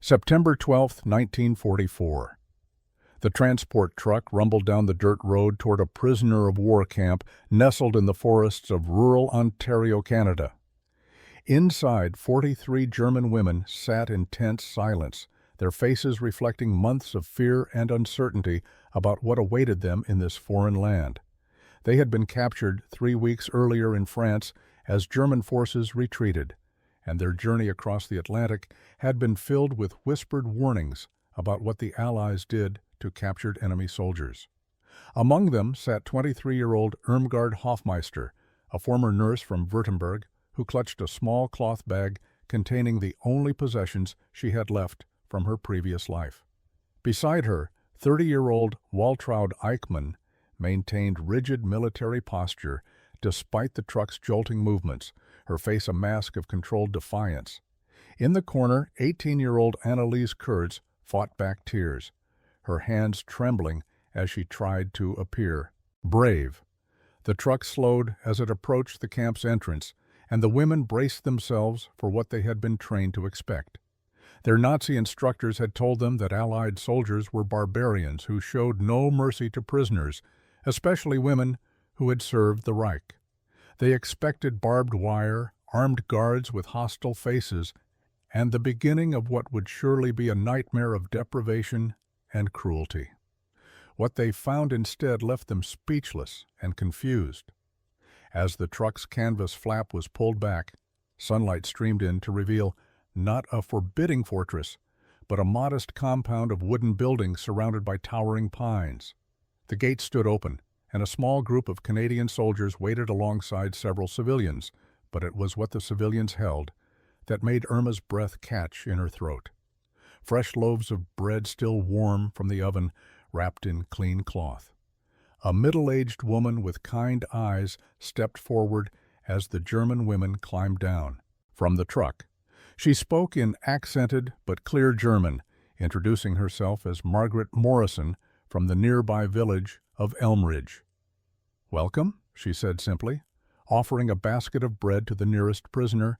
September 12, 1944. The transport truck rumbled down the dirt road toward a prisoner of war camp nestled in the forests of rural Ontario, Canada. Inside, 43 German women sat in tense silence, their faces reflecting months of fear and uncertainty about what awaited them in this foreign land. They had been captured 3 weeks earlier in France as German forces retreated, and their journey across the Atlantic had been filled with whispered warnings about what the Allies did to captured enemy soldiers. Among them sat 23-year-old Irmgard Hofmeister, a former nurse from Württemberg, who clutched a small cloth bag containing the only possessions she had left from her previous life. Beside her, 30-year-old Waltraud Eichmann maintained rigid military posture despite the truck's jolting movements, her face a mask of controlled defiance. In the corner, 18-year-old Anneliese Kurz fought back tears, her hands trembling as she tried to appear brave. The truck slowed as it approached the camp's entrance, and the women braced themselves for what they had been trained to expect. Their Nazi instructors had told them that Allied soldiers were barbarians who showed no mercy to prisoners, especially women who had served the Reich. They expected barbed wire, armed guards with hostile faces, and the beginning of what would surely be a nightmare of deprivation and cruelty. What they found instead left them speechless and confused. As the truck's canvas flap was pulled back, sunlight streamed in to reveal not a forbidding fortress, but a modest compound of wooden buildings surrounded by towering pines. The gate stood open, and a small group of Canadian soldiers waited alongside several civilians, but it was what the civilians held that made Irma's breath catch in her throat. Fresh loaves of bread still warm from the oven, wrapped in clean cloth. A middle-aged woman with kind eyes stepped forward as the German women climbed down from the truck. She spoke in accented but clear German, introducing herself as Margaret Morrison from the nearby village of Elmridge. "Welcome," she said simply, offering a basket of bread to the nearest prisoner.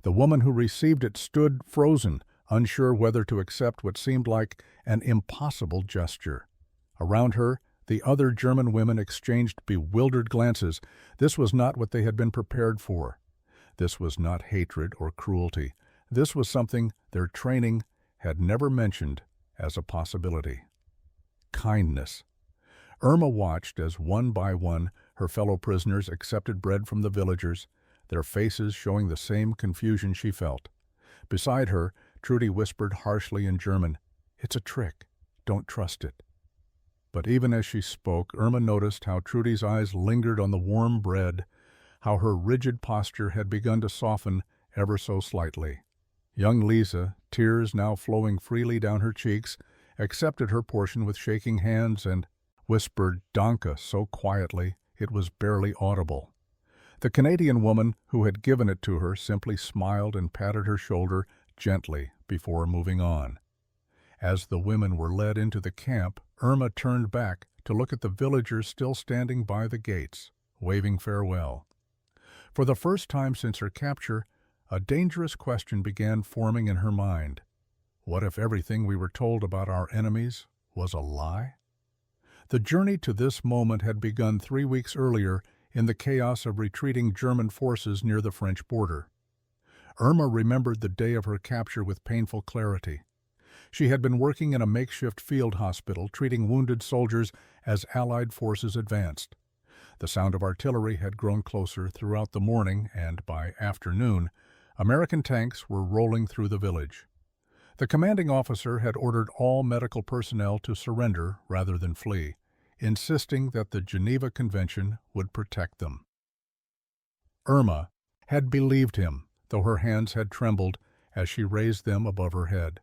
The woman who received it stood frozen, unsure whether to accept what seemed like an impossible gesture. Around her, the other German women exchanged bewildered glances. This was not what they had been prepared for. This was not hatred or cruelty. This was something their training had never mentioned as a possibility. Kindness. Irma watched as one by one her fellow prisoners accepted bread from the villagers, their faces showing the same confusion she felt. Beside her, Trudy whispered harshly in German, "It's a trick. Don't trust it." But even as she spoke, Irma noticed how Trudy's eyes lingered on the warm bread, how her rigid posture had begun to soften ever so slightly. Young Lisa, tears now flowing freely down her cheeks, accepted her portion with shaking hands and whispered "Danke" so quietly it was barely audible. The Canadian woman who had given it to her simply smiled and patted her shoulder gently before moving on. As the women were led into the camp, Irma turned back to look at the villagers still standing by the gates, waving farewell. For the first time since her capture, a dangerous question began forming in her mind. What if everything we were told about our enemies was a lie? The journey to this moment had begun 3 weeks earlier in the chaos of retreating German forces near the French border. Irma remembered the day of her capture with painful clarity. She had been working in a makeshift field hospital, treating wounded soldiers as Allied forces advanced. The sound of artillery had grown closer throughout the morning, and by afternoon, American tanks were rolling through the village. The commanding officer had ordered all medical personnel to surrender rather than flee, insisting that the Geneva Convention would protect them. Irma had believed him, though her hands had trembled as she raised them above her head.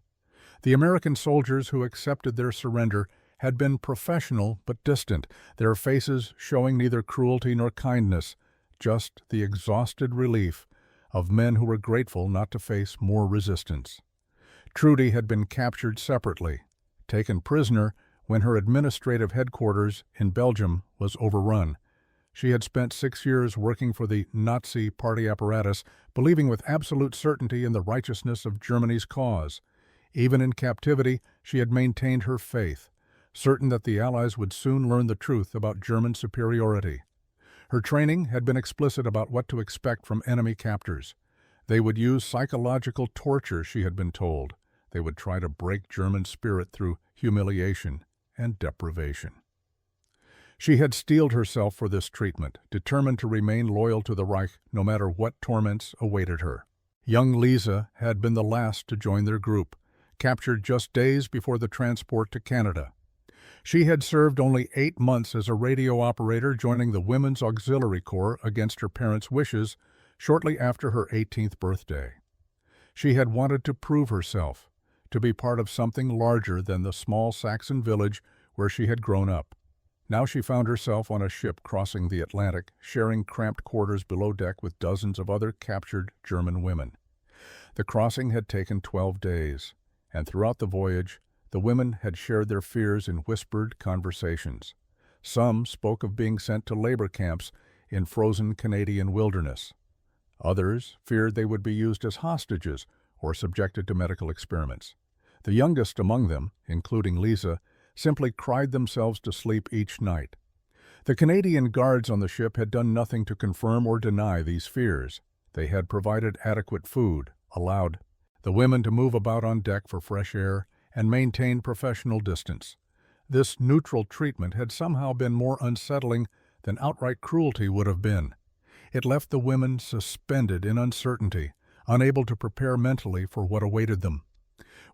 The American soldiers who accepted their surrender had been professional but distant, their faces showing neither cruelty nor kindness, just the exhausted relief of men who were grateful not to face more resistance. Trudy had been captured separately, taken prisoner when her administrative headquarters in Belgium was overrun. She had spent 6 years working for the Nazi party apparatus, believing with absolute certainty in the righteousness of Germany's cause. Even in captivity, she had maintained her faith, certain that the Allies would soon learn the truth about German superiority. Her training had been explicit about what to expect from enemy captors. They would use psychological torture, she had been told. They would try to break German spirit through humiliation and deprivation. She had steeled herself for this treatment, determined to remain loyal to the Reich no matter what torments awaited her. Young Lisa had been the last to join their group, captured just days before the transport to Canada. She had served only 8 months as a radio operator, joining the Women's Auxiliary Corps against her parents' wishes shortly after her 18th birthday. She had wanted to prove herself, to be part of something larger than the small Saxon village where she had grown up. Now she found herself on a ship crossing the Atlantic, sharing cramped quarters below deck with dozens of other captured German women. The crossing had taken 12 days, and throughout the voyage, the women had shared their fears in whispered conversations. Some spoke of being sent to labor camps in frozen Canadian wilderness. Others feared they would be used as hostages or subjected to medical experiments. The youngest among them, including Lisa, simply cried themselves to sleep each night. The Canadian guards on the ship had done nothing to confirm or deny these fears. They had provided adequate food, allowed the women to move about on deck for fresh air, and maintain professional distance. This neutral treatment had somehow been more unsettling than outright cruelty would have been. It left the women suspended in uncertainty, unable to prepare mentally for what awaited them.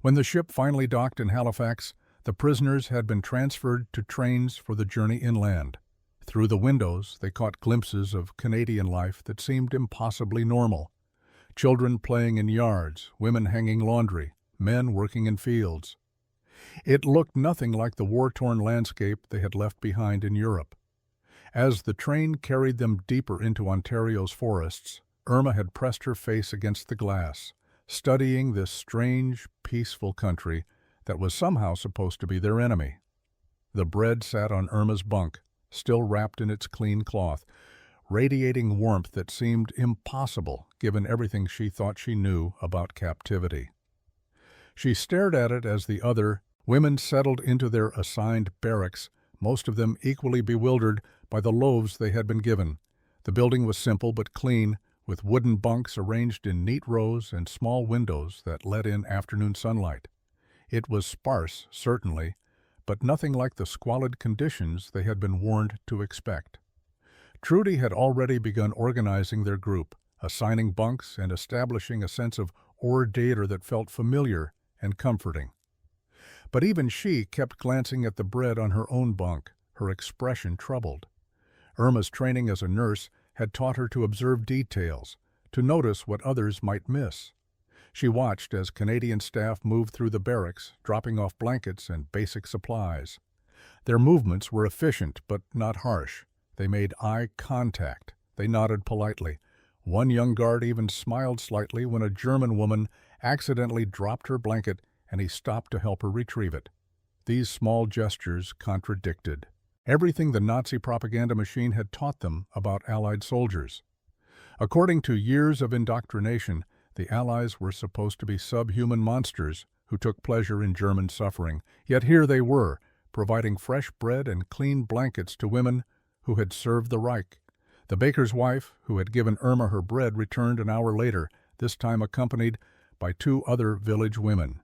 When the ship finally docked in Halifax, the prisoners had been transferred to trains for the journey inland. Through the windows, they caught glimpses of Canadian life that seemed impossibly normal. Children playing in yards, women hanging laundry, men working in fields. It looked nothing like the war-torn landscape they had left behind in Europe. As the train carried them deeper into Ontario's forests, Irma had pressed her face against the glass, studying this strange, peaceful country that was somehow supposed to be their enemy. The bread sat on Irma's bunk, still wrapped in its clean cloth, radiating warmth that seemed impossible given everything she thought she knew about captivity. She stared at it as the other women settled into their assigned barracks, most of them equally bewildered by the loaves they had been given. The building was simple but clean, with wooden bunks arranged in neat rows and small windows that let in afternoon sunlight. It was sparse, certainly, but nothing like the squalid conditions they had been warned to expect. Trudy had already begun organizing their group, assigning bunks and establishing a sense of order that felt familiar and comforting. But even she kept glancing at the bread on her own bunk, her expression troubled. Irma's training as a nurse had taught her to observe details, to notice what others might miss. She watched as Canadian staff moved through the barracks, dropping off blankets and basic supplies. Their movements were efficient but not harsh. They made eye contact. They nodded politely. One young guard even smiled slightly when a German woman accidentally dropped her blanket and he stopped to help her retrieve it. These small gestures contradicted everything the Nazi propaganda machine had taught them about Allied soldiers. According to years of indoctrination, the Allies were supposed to be subhuman monsters who took pleasure in German suffering, yet here they were, providing fresh bread and clean blankets to women who had served the Reich. The baker's wife, who had given Irma her bread, returned an hour later, this time accompanied by 2 other village women.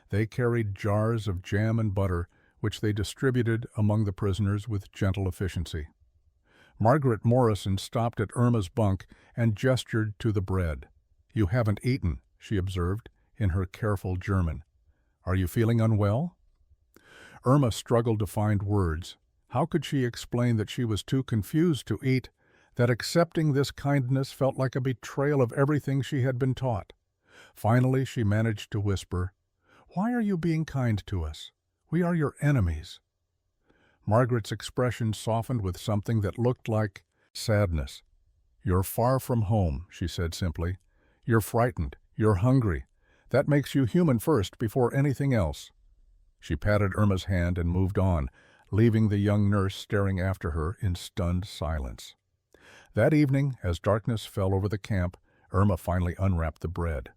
They carried jars of jam and butter, which they distributed among the prisoners with gentle efficiency. Margaret Morrison stopped at Irma's bunk and gestured to the bread. "You haven't eaten," she observed, in her careful German. "Are you feeling unwell?" Irma struggled to find words. How could she explain that she was too confused to eat, that accepting this kindness felt like a betrayal of everything she had been taught? Finally, she managed to whisper, "Why are you being kind to us? We are your enemies." Margaret's expression softened with something that looked like sadness. "You're far from home," she said simply. "You're frightened. You're hungry. That makes you human first before anything else." She patted Irma's hand and moved on, leaving the young nurse staring after her in stunned silence. That evening, as darkness fell over the camp, Irma finally unwrapped the bread.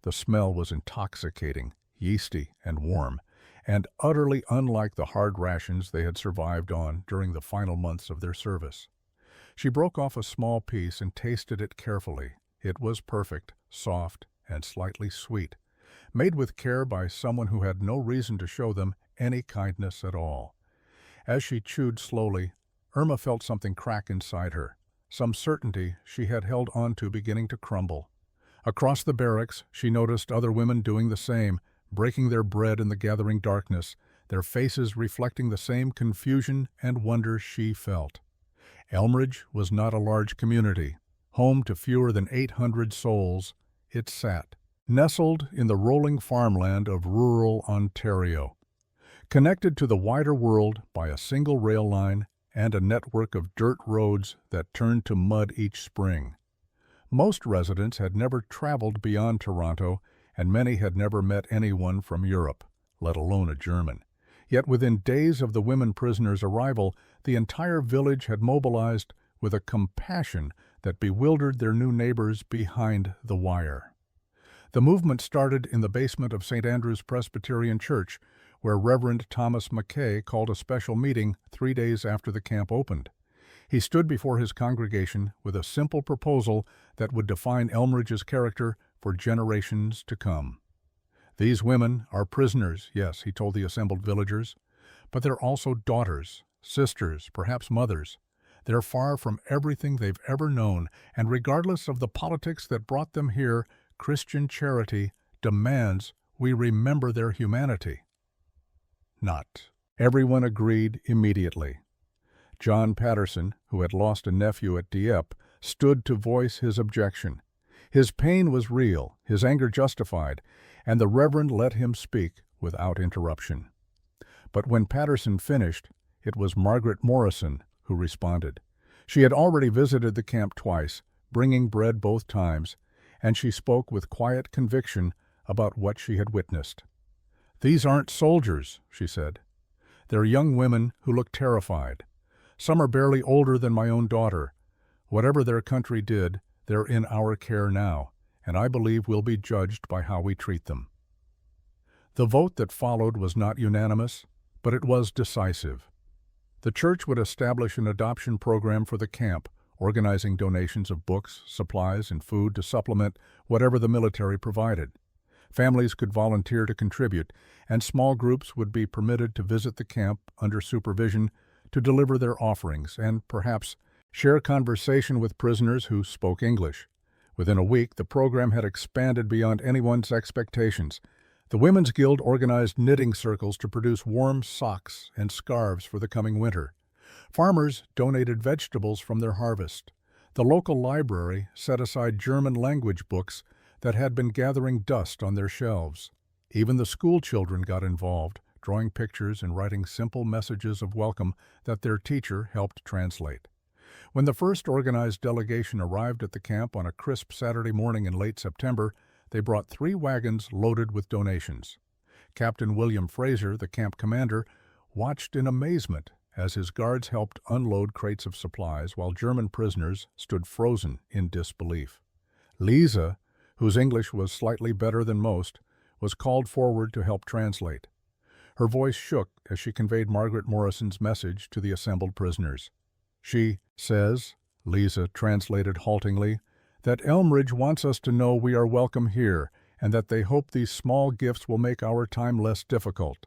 The smell was intoxicating, yeasty and warm, and utterly unlike the hard rations they had survived on during the final months of their service. She broke off a small piece and tasted it carefully. It was perfect, soft, and slightly sweet, made with care by someone who had no reason to show them any kindness at all. As she chewed slowly, Irma felt something crack inside her, some certainty she had held on to beginning to crumble. Across the barracks, she noticed other women doing the same, breaking their bread in the gathering darkness, their faces reflecting the same confusion and wonder she felt. Elmridge was not a large community. Home to fewer than 800 souls, it sat, nestled in the rolling farmland of rural Ontario, connected to the wider world by a single rail line and a network of dirt roads that turned to mud each spring. Most residents had never traveled beyond Toronto, and many had never met anyone from Europe, let alone a German. Yet within days of the women prisoners' arrival, the entire village had mobilized with a compassion that bewildered their new neighbors behind the wire. The movement started in the basement of St. Andrew's Presbyterian Church, where Reverend Thomas Mackay called a special meeting 3 days after the camp opened. He stood before his congregation with a simple proposal that would define Elmridge's character for generations to come. These women are prisoners, yes, he told the assembled villagers, but they're also daughters, sisters, perhaps mothers. They're far from everything they've ever known, and regardless of the politics that brought them here, Christian charity demands we remember their humanity. Not. Everyone agreed immediately. John Patterson, who had lost a nephew at Dieppe, stood to voice his objection. His pain was real, his anger justified, and the Reverend let him speak without interruption. But when Patterson finished, it was Margaret Morrison who responded. She had already visited the camp twice, bringing bread both times, and she spoke with quiet conviction about what she had witnessed. "These aren't soldiers," she said. "They're young women who look terrified. Some are barely older than my own daughter. Whatever their country did, they're in our care now, and I believe we'll be judged by how we treat them." The vote that followed was not unanimous, but it was decisive. The church would establish an adoption program for the camp, organizing donations of books, supplies, and food to supplement whatever the military provided. Families could volunteer to contribute, and small groups would be permitted to visit the camp under supervision to deliver their offerings and, perhaps, share conversation with prisoners who spoke English. Within a week, the program had expanded beyond anyone's expectations. The Women's Guild organized knitting circles to produce warm socks and scarves for the coming winter. Farmers donated vegetables from their harvest. The local library set aside German language books that had been gathering dust on their shelves. Even the school children got involved, drawing pictures and writing simple messages of welcome that their teacher helped translate. When the first organized delegation arrived at the camp on a crisp Saturday morning in late September, they brought 3 wagons loaded with donations. Captain William Fraser, the camp commander, watched in amazement as his guards helped unload crates of supplies while German prisoners stood frozen in disbelief. Lisa, whose English was slightly better than most, was called forward to help translate. Her voice shook as she conveyed Margaret Morrison's message to the assembled prisoners. "She says," Lisa translated haltingly, "that Elmridge wants us to know we are welcome here and that they hope these small gifts will make our time less difficult."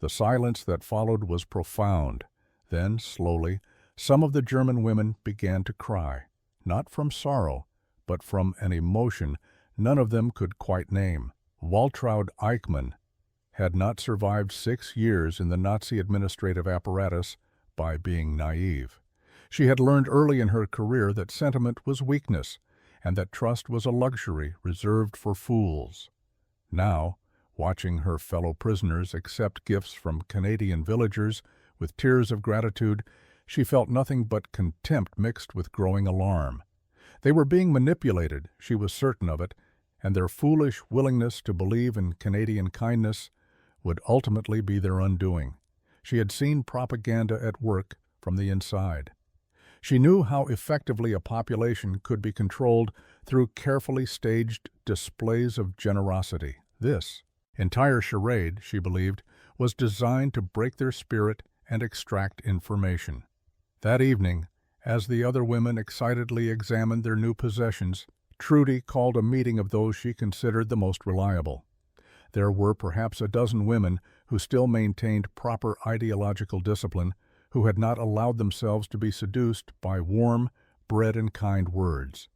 The silence that followed was profound. Then, slowly, some of the German women began to cry, not from sorrow, but from an emotion none of them could quite name. Waltraud Eichmann had not survived 6 years in the Nazi administrative apparatus by being naive. She had learned early in her career that sentiment was weakness, and that trust was a luxury reserved for fools. Now, watching her fellow prisoners accept gifts from Canadian villagers with tears of gratitude, she felt nothing but contempt mixed with growing alarm. They were being manipulated, she was certain of it, and their foolish willingness to believe in Canadian kindness would ultimately be their undoing. She had seen propaganda at work from the inside. She knew how effectively a population could be controlled through carefully staged displays of generosity. This, Entire charade, she believed, was designed to break their spirit and extract information. That evening, as the other women excitedly examined their new possessions, Trudy called a meeting of those she considered the most reliable. There were perhaps a dozen women who still maintained proper ideological discipline, who had not allowed themselves to be seduced by warm, bred and kind words.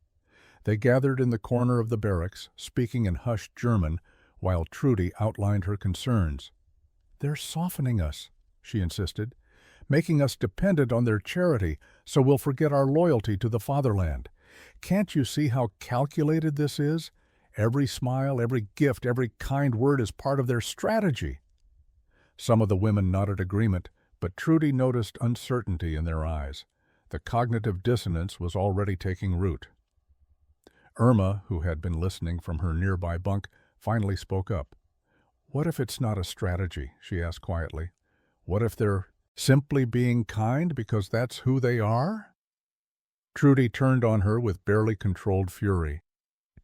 They gathered in the corner of the barracks, speaking in hushed German, while Trudy outlined her concerns. "They're softening us," she insisted, "making us dependent on their charity, so we'll forget our loyalty to the fatherland. Can't you see how calculated this is? Every smile, every gift, every kind word is part of their strategy." Some of the women nodded agreement, but Trudy noticed uncertainty in their eyes. The cognitive dissonance was already taking root. Irma, who had been listening from her nearby bunk, finally spoke up. "What if it's not a strategy?" she asked quietly. "What if they're simply being kind because that's who they are?" Trudy turned on her with barely controlled fury.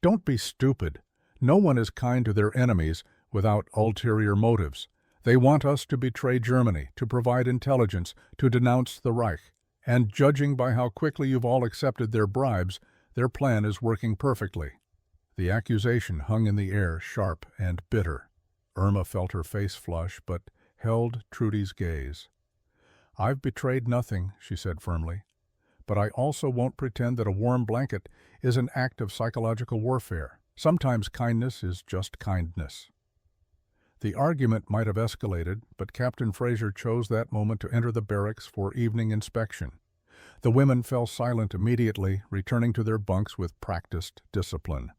"Don't be stupid. No one is kind to their enemies without ulterior motives. They want us to betray Germany, to provide intelligence, to denounce the Reich. And judging by how quickly you've all accepted their bribes, their plan is working perfectly." The accusation hung in the air, sharp and bitter. Irma felt her face flush, but held Trudy's gaze. "I've betrayed nothing," she said firmly. "But I also won't pretend that a warm blanket is an act of psychological warfare. Sometimes kindness is just kindness." The argument might have escalated, but Captain Fraser chose that moment to enter the barracks for evening inspection. The women fell silent immediately, returning to their bunks with practiced discipline.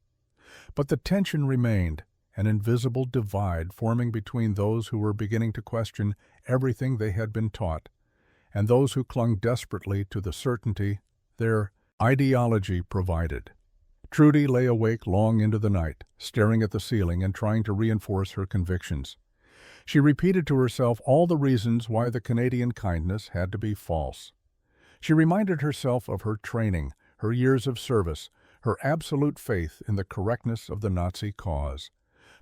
But the tension remained, an invisible divide forming between those who were beginning to question everything they had been taught, and those who clung desperately to the certainty their ideology provided. Trudy lay awake long into the night, staring at the ceiling and trying to reinforce her convictions. She repeated to herself all the reasons why the Canadian kindness had to be false. She reminded herself of her training, her years of service, her absolute faith in the correctness of the Nazi cause.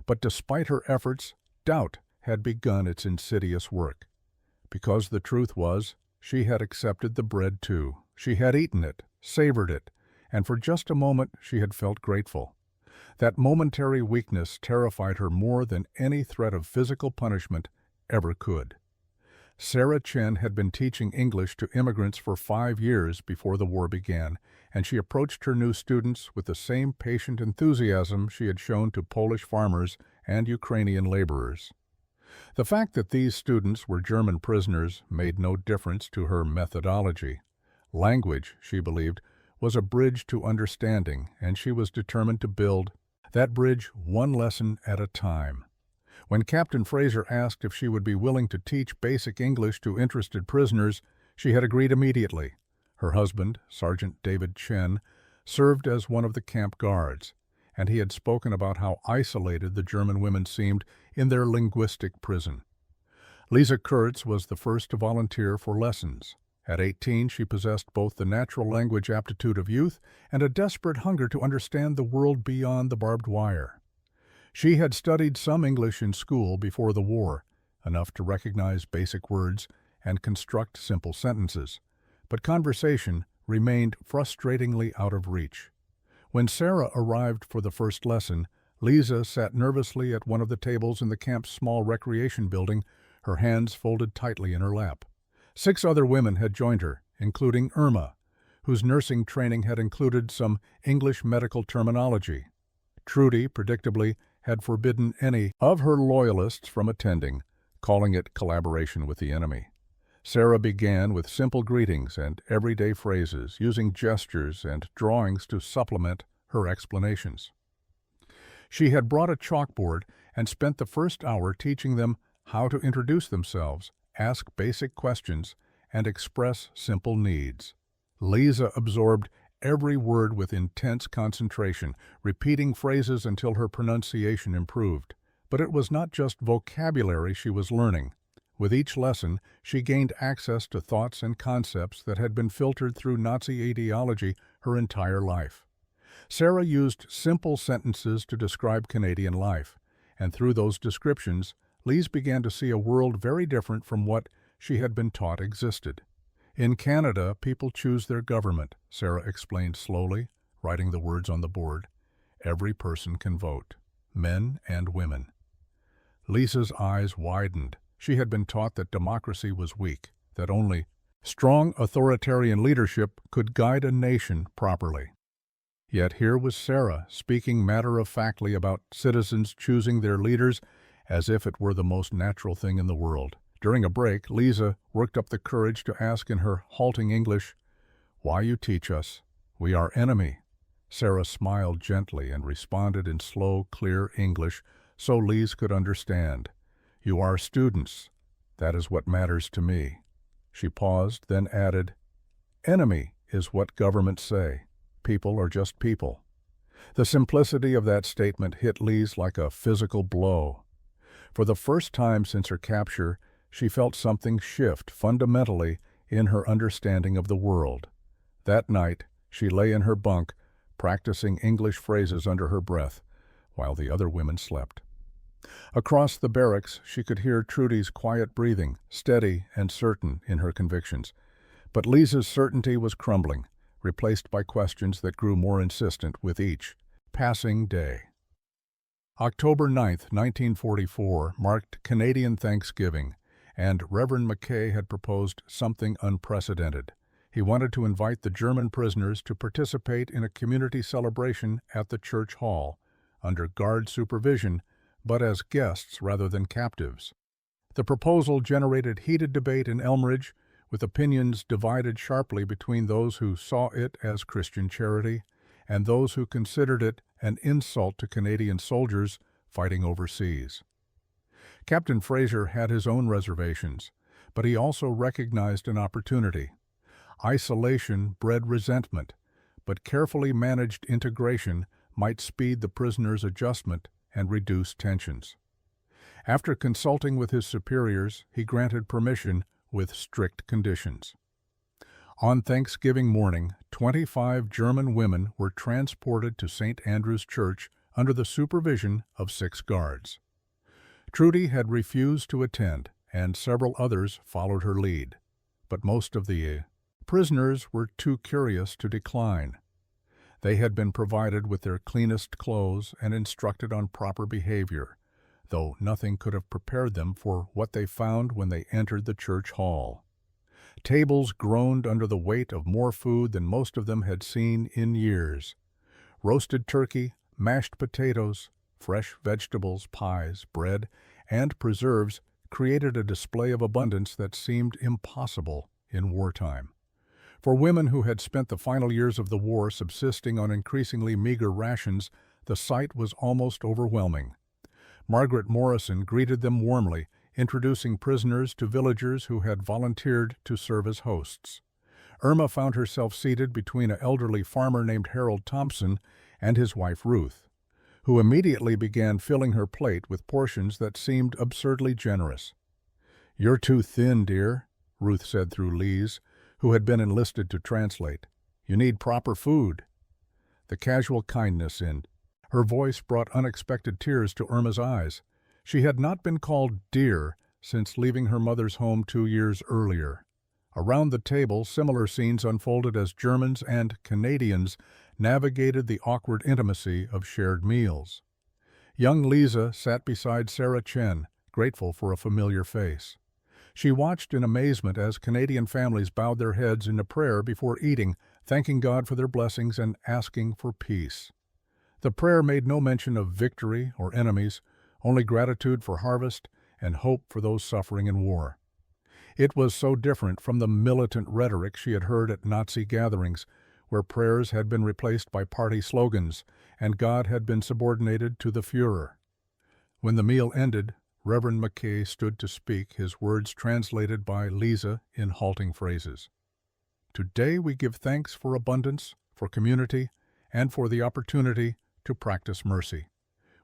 But despite her efforts, doubt had begun its insidious work. Because the truth was, she had accepted the bread too. She had eaten it, savored it, and for just a moment she had felt grateful. That momentary weakness terrified her more than any threat of physical punishment ever could. Sarah Chen had been teaching English to immigrants for 5 years before the war began, and she approached her new students with the same patient enthusiasm she had shown to Polish farmers and Ukrainian laborers. The fact that these students were German prisoners made no difference to her methodology. Language, she believed, was a bridge to understanding, and she was determined to build that bridge one lesson at a time. When Captain Fraser asked if she would be willing to teach basic English to interested prisoners, she had agreed immediately. Her husband, Sergeant David Chen, served as one of the camp guards, and he had spoken about how isolated the German women seemed in their linguistic prison. Lisa Kurtz was the first to volunteer for lessons. At 18, she possessed both the natural language aptitude of youth and a desperate hunger to understand the world beyond the barbed wire. She had studied some English in school before the war, enough to recognize basic words and construct simple sentences, but conversation remained frustratingly out of reach. When Sarah arrived for the first lesson, Lisa sat nervously at one of the tables in the camp's small recreation building, her hands folded tightly in her lap. 6 other women had joined her, including Irma, whose nursing training had included some English medical terminology. Trudy, predictably, had forbidden any of her loyalists from attending, calling it collaboration with the enemy. Sarah began with simple greetings and everyday phrases, using gestures and drawings to supplement her explanations. She had brought a chalkboard and spent the first hour teaching them how to introduce themselves, ask basic questions, and express simple needs. Lisa absorbed every word with intense concentration, repeating phrases until her pronunciation improved. But it was not just vocabulary she was learning. With each lesson, she gained access to thoughts and concepts that had been filtered through Nazi ideology her entire life. Sarah used simple sentences to describe Canadian life, and through those descriptions, Lise began to see a world very different from what she had been taught existed. In Canada, people choose their government, Sarah explained slowly, writing the words on the board. Every person can vote, men and women. Lisa's eyes widened. She had been taught that democracy was weak, that only strong authoritarian leadership could guide a nation properly. Yet here was Sarah speaking matter-of-factly about citizens choosing their leaders as if it were the most natural thing in the world. During a break, Lisa worked up the courage to ask in her halting English, "Why you teach us? We are enemy." Sarah smiled gently and responded in slow, clear English so Lise could understand. "You are students. That is what matters to me." She paused, then added, "Enemy is what governments say. People are just people." The simplicity of that statement hit Lise like a physical blow. For the first time since her capture, she felt something shift fundamentally in her understanding of the world. That night, she lay in her bunk, practicing English phrases under her breath, while the other women slept. Across the barracks, she could hear Trudy's quiet breathing, steady and certain in her convictions. But Lisa's certainty was crumbling, replaced by questions that grew more insistent with each passing day. October 9, 1944, marked Canadian Thanksgiving, and Reverend Mackay had proposed something unprecedented. He wanted to invite the German prisoners to participate in a community celebration at the church hall, under guard supervision, but as guests rather than captives. The proposal generated heated debate in Elmridge, with opinions divided sharply between those who saw it as Christian charity and those who considered it an insult to Canadian soldiers fighting overseas. Captain Fraser had his own reservations, but he also recognized an opportunity. Isolation bred resentment, but carefully managed integration might speed the prisoners' adjustment and reduce tensions. After consulting with his superiors, he granted permission with strict conditions. On Thanksgiving morning, 25 German women were transported to St. Andrew's Church under the supervision of 6 guards. Trudy had refused to attend, and several others followed her lead. But most of the prisoners were too curious to decline. They had been provided with their cleanest clothes and instructed on proper behavior, though nothing could have prepared them for what they found when they entered the church hall. Tables groaned under the weight of more food than most of them had seen in years. Roasted turkey, mashed potatoes, fresh vegetables, pies, bread, and preserves created a display of abundance that seemed impossible in wartime. For women who had spent the final years of the war subsisting on increasingly meager rations, the sight was almost overwhelming. Margaret Morrison greeted them warmly, introducing prisoners to villagers who had volunteered to serve as hosts. Irma found herself seated between an elderly farmer named Harold Thompson and his wife Ruth, who immediately began filling her plate with portions that seemed absurdly generous. "You're too thin, dear," Ruth said through Lise, who had been enlisted to translate. "You need proper food." The casual kindness in her voice brought unexpected tears to Irma's eyes. She had not been called dear since leaving her mother's home 2 years earlier. Around the table, similar scenes unfolded as Germans and Canadians navigated the awkward intimacy of shared meals. Young Lisa sat beside Sarah Chen, grateful for a familiar face. She watched in amazement as Canadian families bowed their heads in a prayer before eating, thanking God for their blessings and asking for peace. The prayer made no mention of victory or enemies, only gratitude for harvest and hope for those suffering in war. It was so different from the militant rhetoric she had heard at Nazi gatherings, where prayers had been replaced by party slogans and God had been subordinated to the Führer. When the meal ended, Reverend Mackay stood to speak, his words translated by Lisa in halting phrases. "Today we give thanks for abundance, for community, and for the opportunity to practice mercy.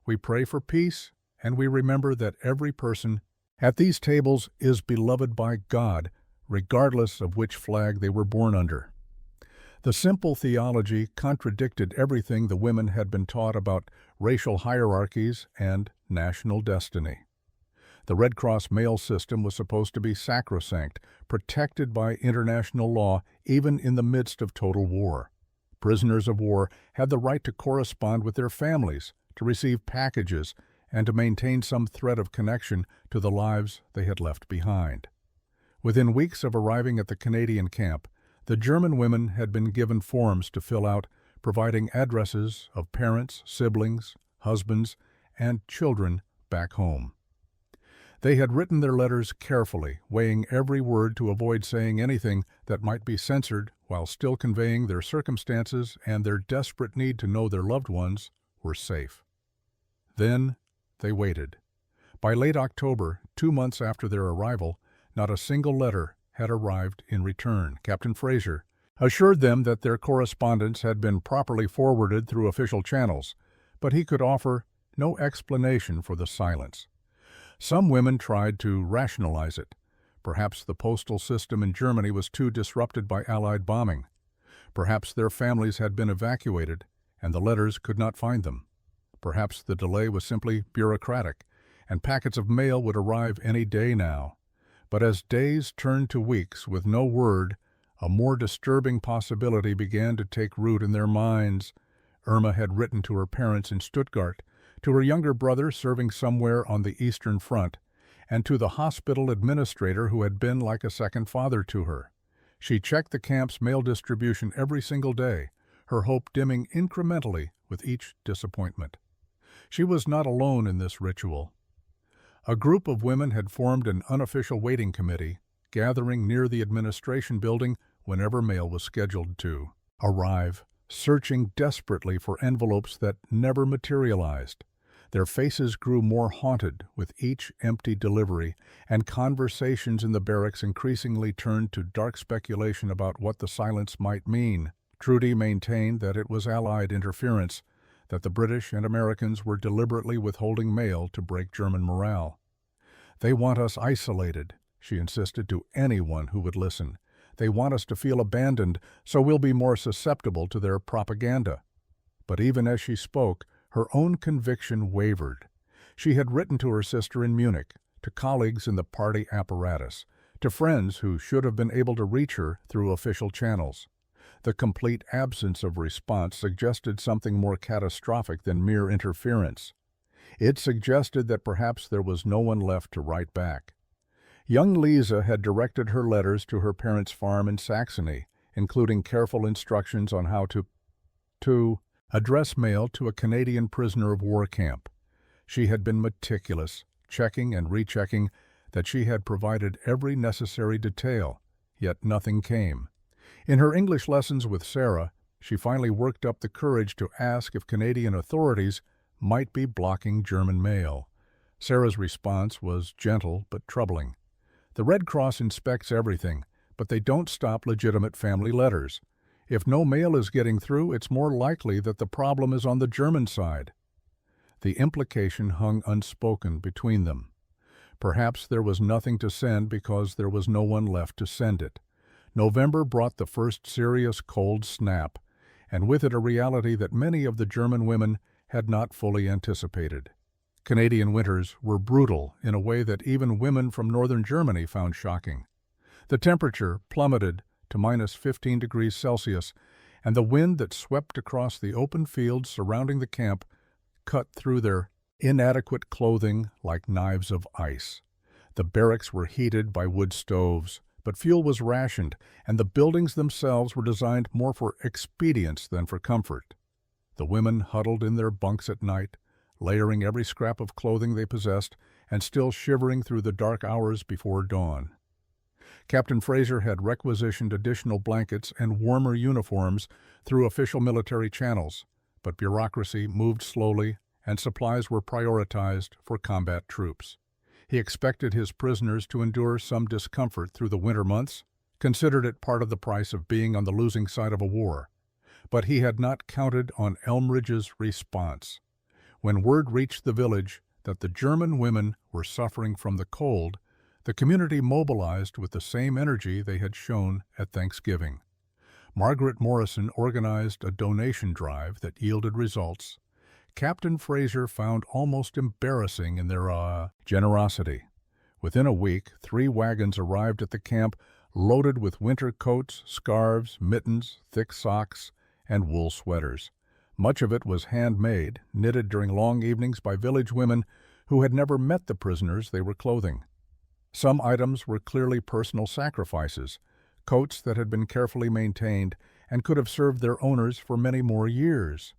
We pray for peace, and we remember that every person at these tables is beloved by God, regardless of which flag they were born under." The simple theology contradicted everything the women had been taught about racial hierarchies, and national destiny. The Red Cross mail system was supposed to be sacrosanct, protected by international law even in the midst of total war. Prisoners of war had the right to correspond with their families, to receive packages, and to maintain some thread of connection to the lives they had left behind. Within weeks of arriving at the Canadian camp, the German women had been given forms to fill out, providing addresses of parents, siblings, husbands, and children back home. They had written their letters carefully, weighing every word to avoid saying anything that might be censored while still conveying their circumstances and their desperate need to know their loved ones were safe. Then they waited. By late October, 2 months after their arrival, not a single letter had arrived in return. Captain Fraser assured them that their correspondence had been properly forwarded through official channels, but he could offer no explanation for the silence. Some women tried to rationalize it. Perhaps the postal system in Germany was too disrupted by Allied bombing. Perhaps their families had been evacuated, and the letters could not find them. Perhaps the delay was simply bureaucratic, and packets of mail would arrive any day now. But as days turned to weeks with no word, a more disturbing possibility began to take root in their minds. Irma had written to her parents in Stuttgart, to her younger brother serving somewhere on the Eastern Front, and to the hospital administrator who had been like a second father to her. She checked the camp's mail distribution every single day, her hope dimming incrementally with each disappointment. She was not alone in this ritual. A group of women had formed an unofficial waiting committee, gathering near the administration building whenever mail was scheduled to arrive, searching desperately for envelopes that never materialized. Their faces grew more haunted with each empty delivery, and conversations in the barracks increasingly turned to dark speculation about what the silence might mean. Trudy maintained that it was Allied interference, that the British and Americans were deliberately withholding mail to break German morale. "They want us isolated," she insisted to anyone who would listen. "They want us to feel abandoned, so we'll be more susceptible to their propaganda." But even as she spoke, her own conviction wavered. She had written to her sister in Munich, to colleagues in the party apparatus, to friends who should have been able to reach her through official channels. The complete absence of response suggested something more catastrophic than mere interference. It suggested that perhaps there was no one left to write back. Young Lisa had directed her letters to her parents' farm in Saxony, including careful instructions on how to address mail to a Canadian prisoner of war camp. She had been meticulous, checking and rechecking that she had provided every necessary detail, yet nothing came. In her English lessons with Sarah, she finally worked up the courage to ask if Canadian authorities might be blocking German mail. Sarah's response was gentle but troubling. "The Red Cross inspects everything, but they don't stop legitimate family letters. If no mail is getting through, it's more likely that the problem is on the German side." The implication hung unspoken between them. Perhaps there was nothing to send because there was no one left to send it. November brought the first serious cold snap, and with it a reality that many of the German women had not fully anticipated. Canadian winters were brutal in a way that even women from northern Germany found shocking. The temperature plummeted to -15 degrees Celsius, and the wind that swept across the open fields surrounding the camp cut through their inadequate clothing like knives of ice. The barracks were heated by wood stoves, but fuel was rationed, and the buildings themselves were designed more for expedience than for comfort. The women huddled in their bunks at night, layering every scrap of clothing they possessed, and still shivering through the dark hours before dawn. Captain Fraser had requisitioned additional blankets and warmer uniforms through official military channels, but bureaucracy moved slowly and supplies were prioritized for combat troops. He expected his prisoners to endure some discomfort through the winter months, considered it part of the price of being on the losing side of a war. But he had not counted on Elmridge's response. When word reached the village that the German women were suffering from the cold, the community mobilized with the same energy they had shown at Thanksgiving. Margaret Morrison organized a donation drive that yielded results. Captain Fraser found almost embarrassing in their generosity. Within a week, 3 wagons arrived at the camp loaded with winter coats, scarves, mittens, thick socks, and wool sweaters. Much of it was handmade, knitted during long evenings by village women who had never met the prisoners they were clothing. Some items were clearly personal sacrifices, coats that had been carefully maintained and could have served their owners for many more years.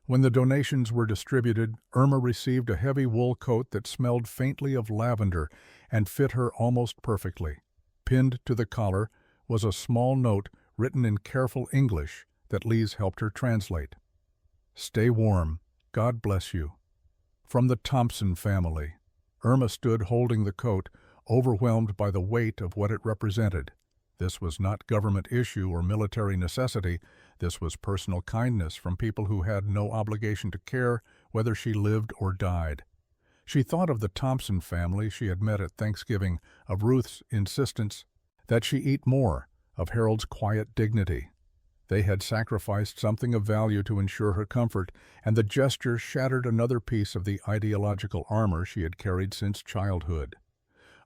When the donations were distributed, Irma received a heavy wool coat that smelled faintly of lavender and fit her almost perfectly. Pinned to the collar was a small note written in careful English that Lise helped her translate. "Stay warm. God bless you." From the Thompson family. Irma stood holding the coat, overwhelmed by the weight of what it represented. This was not government issue or military necessity. This was personal kindness from people who had no obligation to care whether she lived or died. She thought of the Thompson family she had met at Thanksgiving, of Ruth's insistence that she eat more, of Harold's quiet dignity. They had sacrificed something of value to ensure her comfort, and the gesture shattered another piece of the ideological armor she had carried since childhood.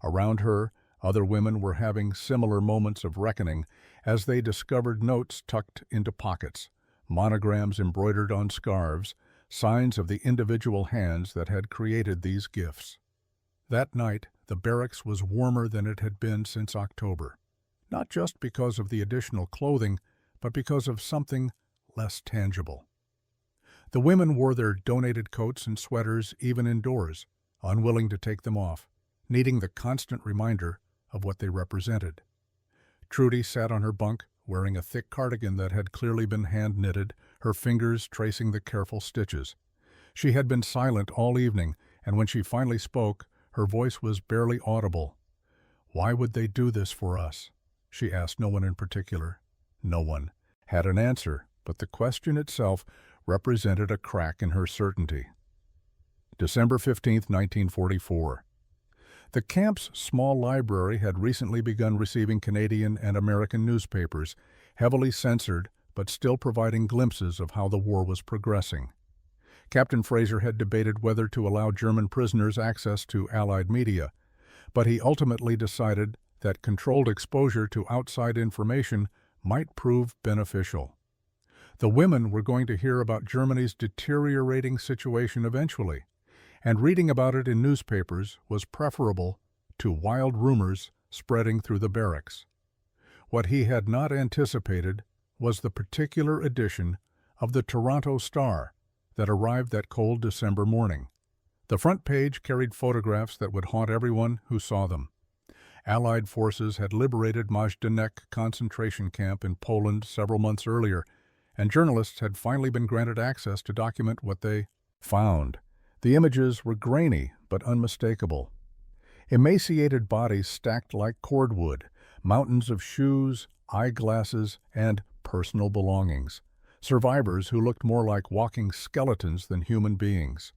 Around her, other women were having similar moments of reckoning as they discovered notes tucked into pockets, monograms embroidered on scarves, signs of the individual hands that had created these gifts. That night, the barracks was warmer than it had been since October, not just because of the additional clothing, but because of something less tangible. The women wore their donated coats and sweaters even indoors, unwilling to take them off, needing the constant reminder of what they represented. Trudy sat on her bunk, wearing a thick cardigan that had clearly been hand-knitted, her fingers tracing the careful stitches. She had been silent all evening, and when she finally spoke, her voice was barely audible. "Why would they do this for us?" she asked no one in particular. No one had an answer, but the question itself represented a crack in her certainty. December 15, 1944. The camp's small library had recently begun receiving Canadian and American newspapers, heavily censored but still providing glimpses of how the war was progressing. Captain Fraser had debated whether to allow German prisoners access to Allied media, but he ultimately decided that controlled exposure to outside information might prove beneficial. The women were going to hear about Germany's deteriorating situation eventually, and reading about it in newspapers was preferable to wild rumors spreading through the barracks. What he had not anticipated was the particular edition of the Toronto Star that arrived that cold December morning. The front page carried photographs that would haunt everyone who saw them. Allied forces had liberated Majdanek concentration camp in Poland several months earlier, and journalists had finally been granted access to document what they found. The images were grainy but unmistakable. Emaciated bodies stacked like cordwood, mountains of shoes, eyeglasses, and personal belongings. Survivors who looked more like walking skeletons than human beings.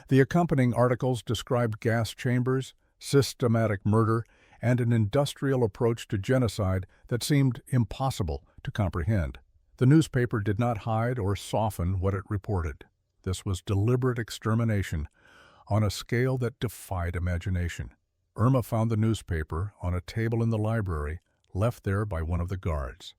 The accompanying articles described gas chambers, systematic murder, and an industrial approach to genocide that seemed impossible to comprehend. The newspaper did not hide or soften what it reported. This was deliberate extermination on a scale that defied imagination. Irma found the newspaper on a table in the library, left there by one of the guards.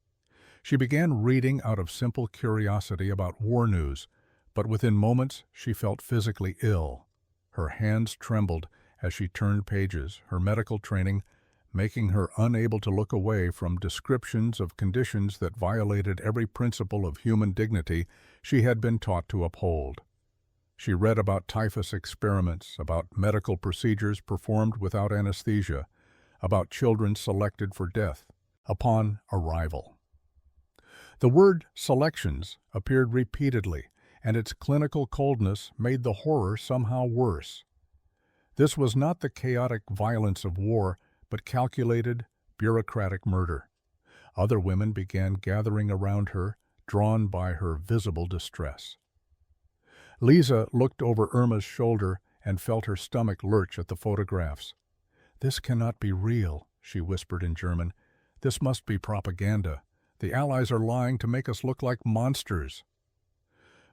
She began reading out of simple curiosity about war news, but within moments she felt physically ill. Her hands trembled as she turned pages, her medical training making her unable to look away from descriptions of conditions that violated every principle of human dignity she had been taught to uphold. She read about typhus experiments, about medical procedures performed without anesthesia, about children selected for death upon arrival. The word selections appeared repeatedly, and its clinical coldness made the horror somehow worse. This was not the chaotic violence of war, but calculated, bureaucratic murder. Other women began gathering around her, drawn by her visible distress. Lisa looked over Irma's shoulder and felt her stomach lurch at the photographs. "This cannot be real," she whispered in German. "This must be propaganda. The Allies are lying to make us look like monsters."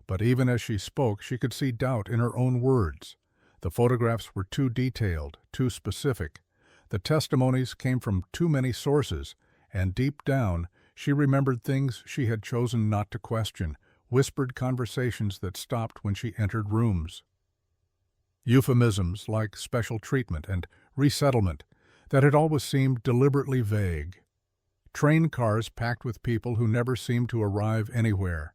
But even as she spoke, she could see doubt in her own words. The photographs were too detailed, too specific. The testimonies came from too many sources, and deep down, she remembered things she had chosen not to question, whispered conversations that stopped when she entered rooms. Euphemisms like special treatment and resettlement that had always seemed deliberately vague. Train cars packed with people who never seemed to arrive anywhere.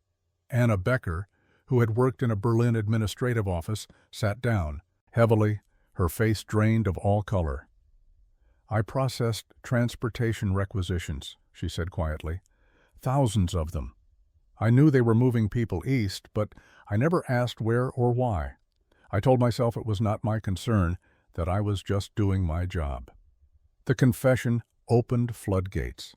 Anna Becker, who had worked in a Berlin administrative office, sat down, heavily, her face drained of all color. "I processed transportation requisitions," she said quietly. "Thousands of them. I knew they were moving people east, but I never asked where or why. I told myself it was not my concern, that I was just doing my job." The confession opened floodgates.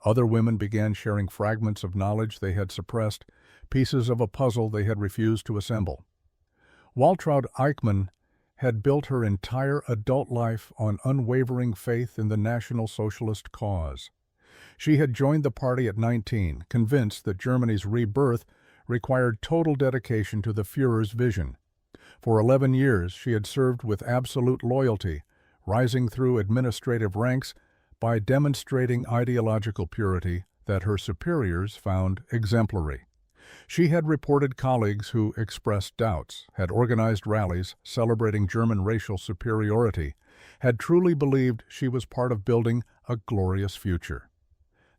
Other women began sharing fragments of knowledge they had suppressed, pieces of a puzzle they had refused to assemble. Waltraud Eichmann had built her entire adult life on unwavering faith in the National Socialist cause. She had joined the party at 19, convinced that Germany's rebirth required total dedication to the Führer's vision. For 11 years, she had served with absolute loyalty, rising through administrative ranks by demonstrating ideological purity that her superiors found exemplary. She had reported colleagues who expressed doubts, had organized rallies celebrating German racial superiority, had truly believed she was part of building a glorious future.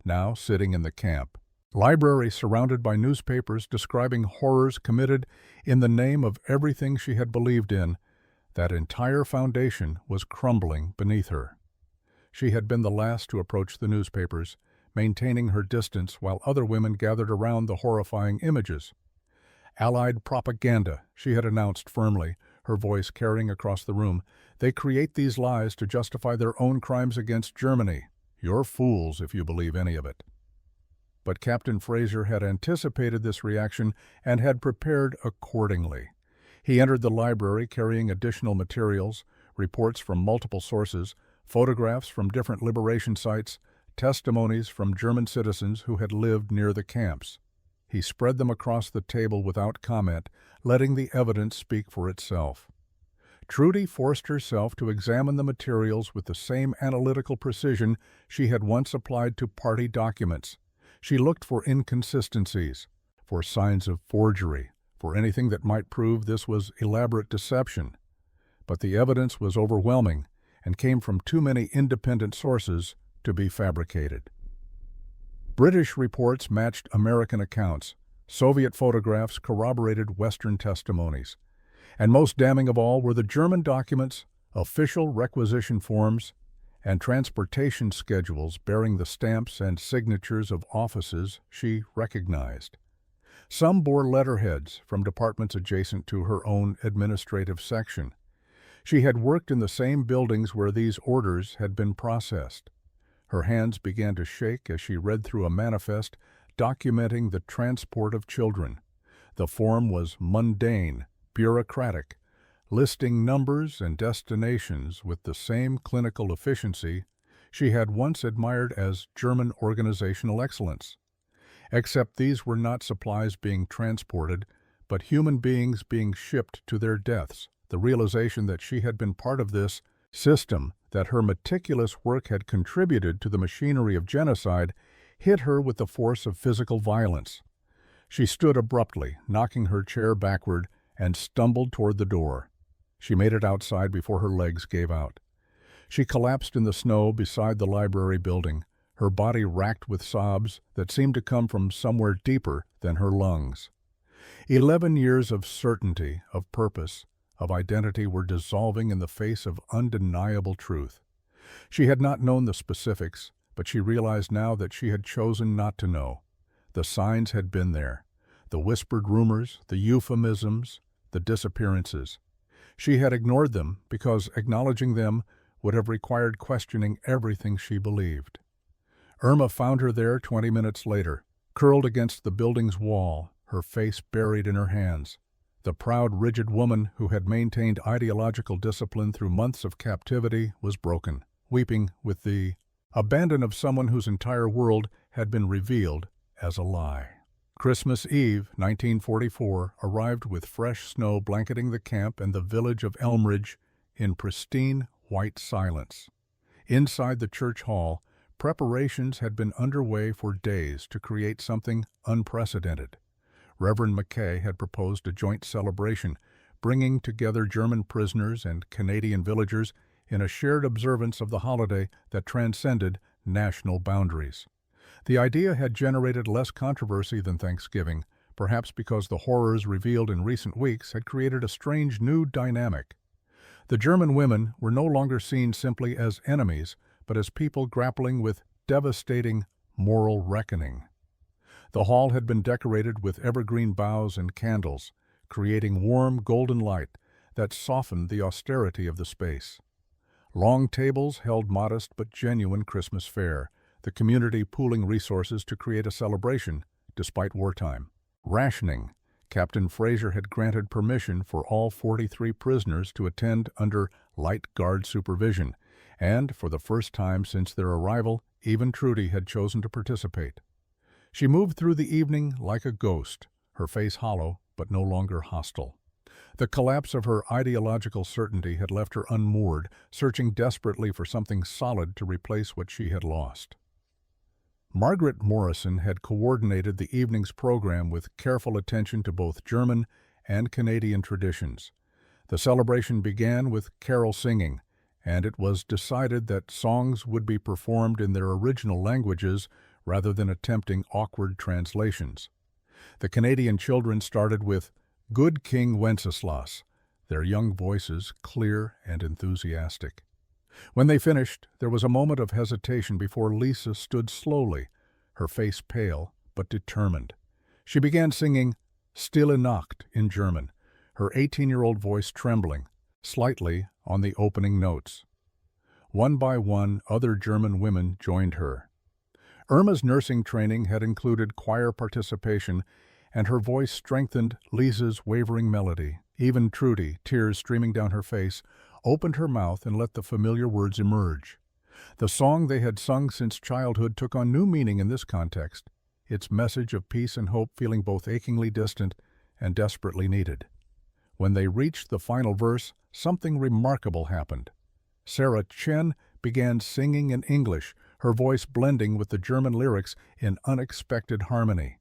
Now, sitting in the camp, library surrounded by newspapers describing horrors committed in the name of everything she had believed in, that entire foundation was crumbling beneath her. She had been the last to approach the newspapers, maintaining her distance while other women gathered around the horrifying images. "Allied propaganda," she had announced firmly, her voice carrying across the room. "They create these lies to justify their own crimes against Germany. You're fools if you believe any of it." But Captain Fraser had anticipated this reaction and had prepared accordingly. He entered the library carrying additional materials, reports from multiple sources, photographs from different liberation sites, testimonies from German citizens who had lived near the camps. He spread them across the table without comment, letting the evidence speak for itself. Trudy forced herself to examine the materials with the same analytical precision she had once applied to party documents. She looked for inconsistencies, for signs of forgery, for anything that might prove this was elaborate deception. But the evidence was overwhelming and came from too many independent sources to be fabricated. British reports matched American accounts. Soviet photographs corroborated Western testimonies. And most damning of all were the German documents, official requisition forms, and transportation schedules bearing the stamps and signatures of offices she recognized. Some bore letterheads from departments adjacent to her own administrative section. She had worked in the same buildings where these orders had been processed. Her hands began to shake as she read through a manifest documenting the transport of children. The form was mundane, bureaucratic, listing numbers and destinations with the same clinical efficiency she had once admired as German organizational excellence. Except these were not supplies being transported, but human beings being shipped to their deaths. The realization that she had been part of this system, that her meticulous work had contributed to the machinery of genocide, hit her with the force of physical violence. She stood abruptly, knocking her chair backward, and stumbled toward the door. She made it outside before her legs gave out. She collapsed in the snow beside the library building, her body racked with sobs that seemed to come from somewhere deeper than her lungs. 11 years of certainty, of purpose, of identity were dissolving in the face of undeniable truth. She had not known the specifics, but she realized now that she had chosen not to know. The signs had been there, the whispered rumors, the euphemisms, the disappearances. She had ignored them because acknowledging them would have required questioning everything she believed. Irma found her there 20 minutes later, curled against the building's wall, her face buried in her hands. The proud, rigid woman who had maintained ideological discipline through months of captivity was broken, weeping with the abandon of someone whose entire world had been revealed as a lie. Christmas Eve, 1944, arrived with fresh snow blanketing the camp and the village of Elmridge in pristine white silence. Inside the church hall, preparations had been underway for days to create something unprecedented. Reverend McKay had proposed a joint celebration, bringing together German prisoners and Canadian villagers in a shared observance of the holiday that transcended national boundaries. The idea had generated less controversy than Thanksgiving, perhaps because the horrors revealed in recent weeks had created a strange new dynamic. The German women were no longer seen simply as enemies, but as people grappling with devastating moral reckoning. The hall had been decorated with evergreen boughs and candles, creating warm golden light that softened the austerity of the space. Long tables held modest but genuine Christmas fare, the community pooling resources to create a celebration despite wartime. Rationing. Captain Fraser had granted permission for all 43 prisoners to attend under light guard supervision, and for the first time since their arrival, even Trudy had chosen to participate. She moved through the evening like a ghost, her face hollow but no longer hostile. The collapse of her ideological certainty had left her unmoored, searching desperately for something solid to replace what she had lost. Margaret Morrison had coordinated the evening's program with careful attention to both German and Canadian traditions. The celebration began with carol singing, and it was decided that songs would be performed in their original languages rather than attempting awkward translations. The Canadian children started with "Good King Wenceslas," their young voices clear and enthusiastic. When they finished, there was a moment of hesitation before Lisa stood slowly, her face pale but determined. She began singing "Stille Nacht" in German, her 18-year-old voice trembling slightly on the opening notes. One by one, other German women joined her. Irma's nursing training had included choir participation, and her voice strengthened Lisa's wavering melody. Even Trudy, tears streaming down her face, opened her mouth and let the familiar words emerge. The song they had sung since childhood took on new meaning in this context, its message of peace and hope feeling both achingly distant and desperately needed. When they reached the final verse, something remarkable happened. Sarah Chen began singing in English, her voice blending with the German lyrics in unexpected harmony.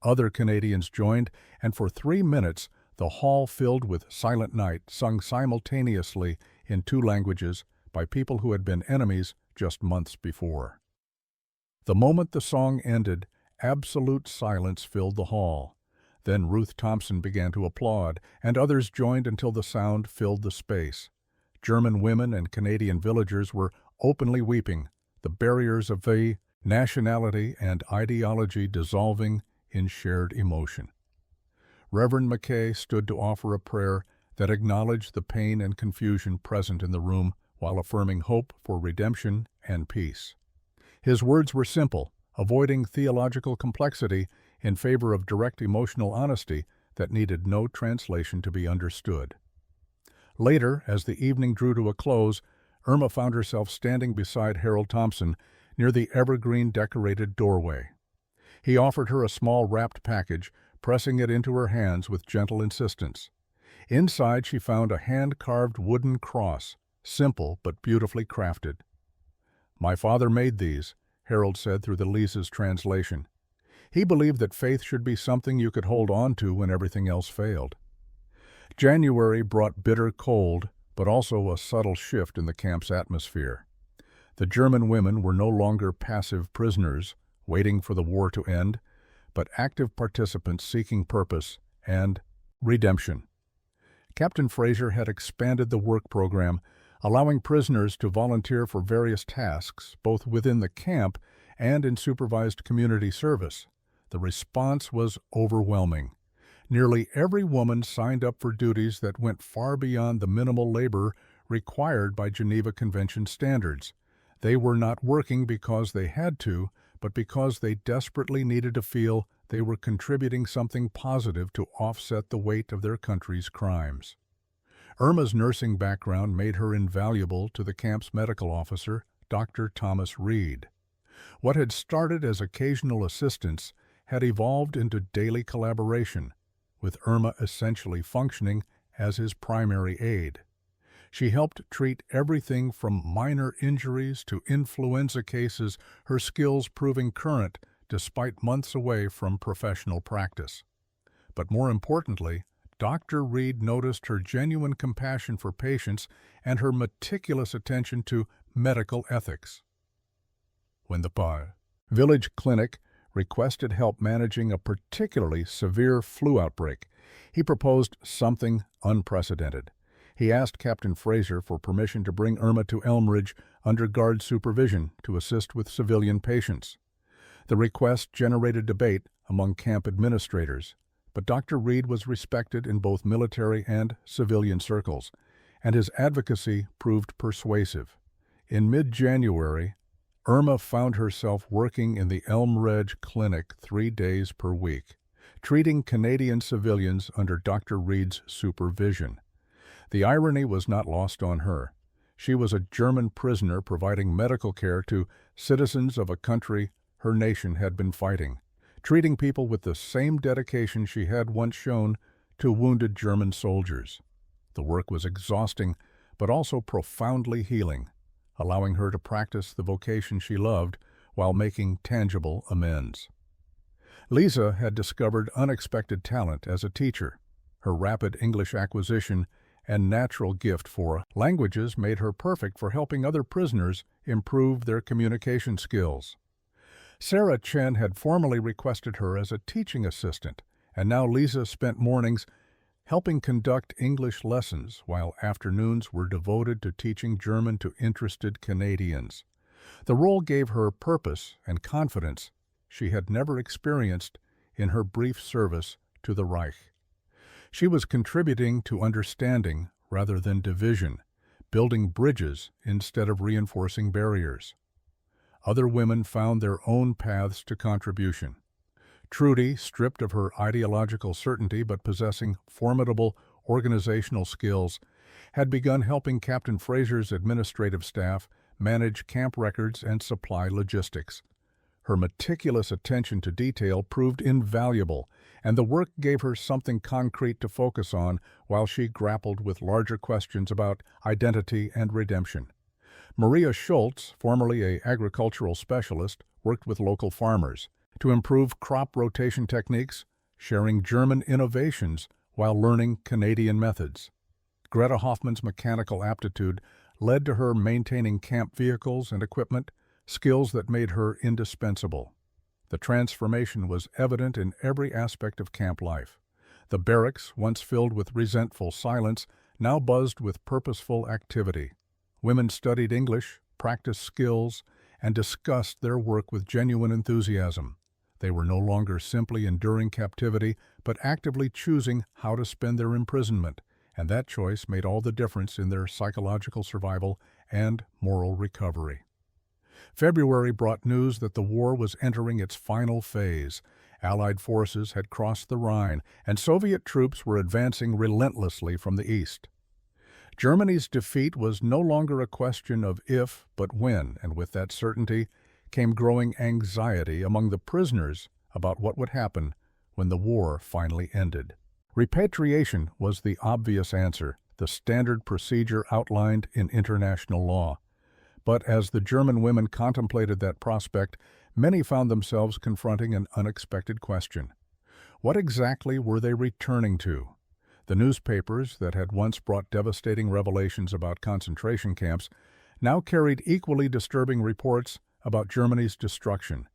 Other Canadians joined, and for 3 minutes the hall filled with Silent Night, sung simultaneously in 2 languages by people who had been enemies just months before. The moment the song ended, absolute silence filled the hall. Then Ruth Thompson began to applaud, and others joined until the sound filled the space. German women and Canadian villagers were openly weeping, the barriers of nationality and ideology dissolving in shared emotion. Reverend McKay stood to offer a prayer that acknowledged the pain and confusion present in the room while affirming hope for redemption and peace. His words were simple, avoiding theological complexity in favor of direct emotional honesty that needed no translation to be understood. Later, as the evening drew to a close, Irma found herself standing beside Harold Thompson near the evergreen-decorated doorway. He offered her a small wrapped package, pressing it into her hands with gentle insistence. Inside she found a hand-carved wooden cross, simple but beautifully crafted. "My father made these," Harold said through the Lisa's translation. He believed that faith should be something you could hold on to when everything else failed. January brought bitter cold, but also a subtle shift in the camp's atmosphere. The German women were no longer passive prisoners, waiting for the war to end, but active participants seeking purpose and redemption. Captain Fraser had expanded the work program, allowing prisoners to volunteer for various tasks, both within the camp and in supervised community service. The response was overwhelming. Nearly every woman signed up for duties that went far beyond the minimal labor required by Geneva Convention standards. They were not working because they had to, but because they desperately needed to feel they were contributing something positive to offset the weight of their country's crimes. Irma's nursing background made her invaluable to the camp's medical officer, Dr. Thomas Reed. What had started as occasional assistance had evolved into daily collaboration, with Irma essentially functioning as his primary aide. She helped treat everything from minor injuries to influenza cases, her skills proving current despite months away from professional practice. But more importantly, Dr. Reed noticed her genuine compassion for patients and her meticulous attention to medical ethics. When the village clinic requested help managing a particularly severe flu outbreak, he proposed something unprecedented. He asked Captain Fraser for permission to bring Irma to Elmridge under guard supervision to assist with civilian patients. The request generated debate among camp administrators, but Dr. Reed was respected in both military and civilian circles, and his advocacy proved persuasive. In mid-January, Irma found herself working in the Elmridge Clinic 3 days per week, treating Canadian civilians under Dr. Reed's supervision. The irony was not lost on her. She was a German prisoner providing medical care to citizens of a country her nation had been fighting, treating people with the same dedication she had once shown to wounded German soldiers. The work was exhausting, but also profoundly healing, allowing her to practice the vocation she loved while making tangible amends. Lisa had discovered unexpected talent as a teacher. Her rapid English acquisition and natural gift for languages made her perfect for helping other prisoners improve their communication skills. Sarah Chen had formally requested her as a teaching assistant, and now Lisa spent mornings helping conduct English lessons while afternoons were devoted to teaching German to interested Canadians. The role gave her purpose and confidence she had never experienced in her brief service to the Reich. She was contributing to understanding rather than division, building bridges instead of reinforcing barriers. Other women found their own paths to contribution. Trudy, stripped of her ideological certainty but possessing formidable organizational skills, had begun helping Captain Fraser's administrative staff manage camp records and supply logistics. Her meticulous attention to detail proved invaluable, and the work gave her something concrete to focus on while she grappled with larger questions about identity and redemption. Maria Schultz, formerly an agricultural specialist, worked with local farmers to improve crop rotation techniques, sharing German innovations while learning Canadian methods. Greta Hoffman's mechanical aptitude led to her maintaining camp vehicles and equipment, skills that made her indispensable. The transformation was evident in every aspect of camp life. The barracks, once filled with resentful silence, now buzzed with purposeful activity. Women studied English, practiced skills, and discussed their work with genuine enthusiasm. They were no longer simply enduring captivity, but actively choosing how to spend their imprisonment, and that choice made all the difference in their psychological survival and moral recovery. February brought news that the war was entering its final phase. Allied forces had crossed the Rhine, and Soviet troops were advancing relentlessly from the east. Germany's defeat was no longer a question of if, but when, and with that certainty came growing anxiety among the prisoners about what would happen when the war finally ended. Repatriation was the obvious answer, the standard procedure outlined in international law. But as the German women contemplated that prospect, many found themselves confronting an unexpected question. What exactly were they returning to? The newspapers that had once brought devastating revelations about concentration camps now carried equally disturbing reports about Germany's destruction.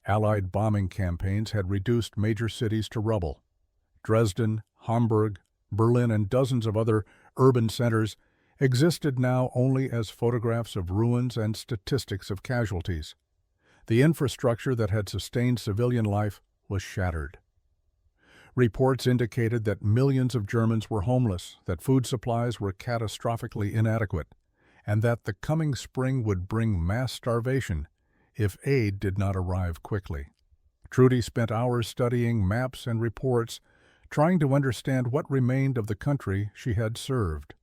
Allied bombing campaigns had reduced major cities to rubble. Dresden, Hamburg, Berlin, and dozens of other urban centers existed now only as photographs of ruins and statistics of casualties. The infrastructure that had sustained civilian life was shattered. Reports indicated that millions of Germans were homeless, that food supplies were catastrophically inadequate, and that the coming spring would bring mass starvation if aid did not arrive quickly. Trudy spent hours studying maps and reports, trying to understand what remained of the country she had served.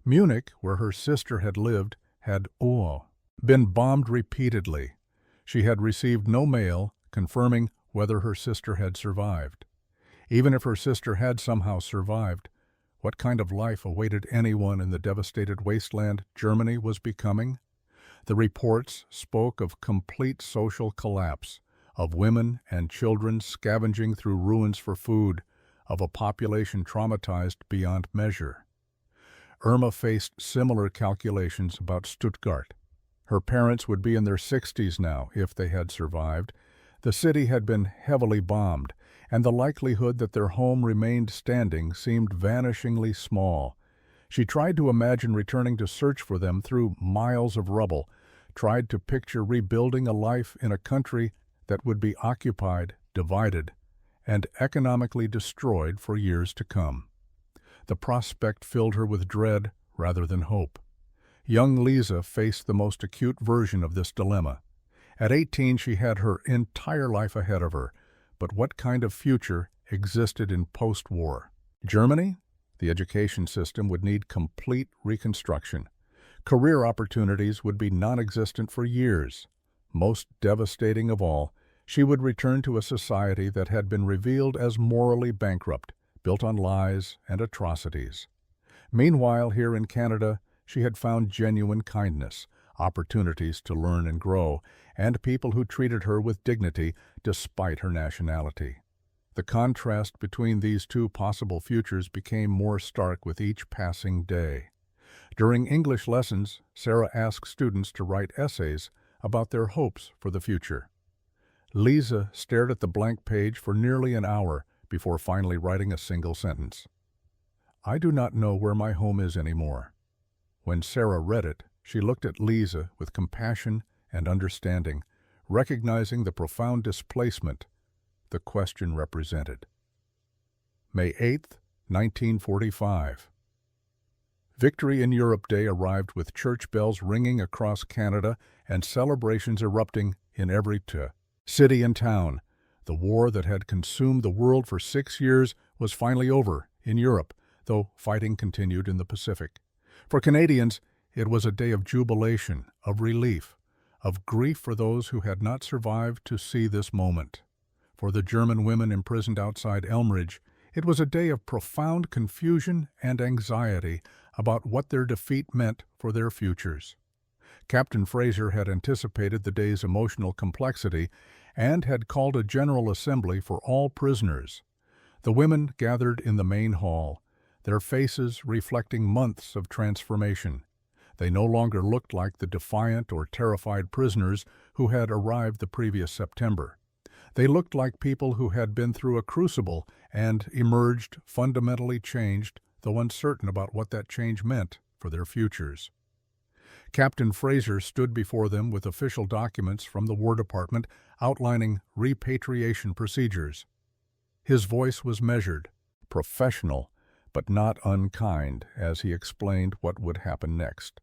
Munich, where her sister had lived, had been bombed repeatedly. She had received no mail confirming whether her sister had survived. Even if her sister had somehow survived, what kind of life awaited anyone in the devastated wasteland Germany was becoming? The reports spoke of complete social collapse, of women and children scavenging through ruins for food, of a population traumatized beyond measure. Irma faced similar calculations about Stuttgart. Her parents would be in their 60s now if they had survived. The city had been heavily bombed, and the likelihood that their home remained standing seemed vanishingly small. She tried to imagine returning to search for them through miles of rubble, tried to picture rebuilding a life in a country that would be occupied, divided, and economically destroyed for years to come. The prospect filled her with dread rather than hope. Young Lisa faced the most acute version of this dilemma. At 18, she had her entire life ahead of her, but what kind of future existed in post-war? Germany? The education system would need complete reconstruction. Career opportunities would be non-existent for years. Most devastating of all, she would return to a society that had been revealed as morally bankrupt, built on lies and atrocities. Meanwhile, here in Canada, she had found genuine kindness, opportunities to learn and grow, and people who treated her with dignity despite her nationality. The contrast between these two possible futures became more stark with each passing day. During English lessons, Sarah asked students to write essays about their hopes for the future. Lisa stared at the blank page for nearly an hour before finally writing a single sentence. "I do not know where my home is anymore." When Sarah read it, she looked at Lisa with compassion and understanding, recognizing the profound displacement the question represented. May 8, 1945. Victory in Europe Day arrived with church bells ringing across Canada and celebrations erupting in every city and town. The war that had consumed the world for 6 years was finally over in Europe, though fighting continued in the Pacific. For Canadians, it was a day of jubilation, of relief, of grief for those who had not survived to see this moment. For the German women imprisoned outside Elmridge, it was a day of profound confusion and anxiety about what their defeat meant for their futures. Captain Fraser had anticipated the day's emotional complexity and had called a general assembly for all prisoners. The women gathered in the main hall, their faces reflecting months of transformation. They no longer looked like the defiant or terrified prisoners who had arrived the previous September. They looked like people who had been through a crucible and emerged fundamentally changed, though uncertain about what that change meant for their futures. Captain Fraser stood before them with official documents from the War Department outlining repatriation procedures. His voice was measured, professional, but not unkind as he explained what would happen next.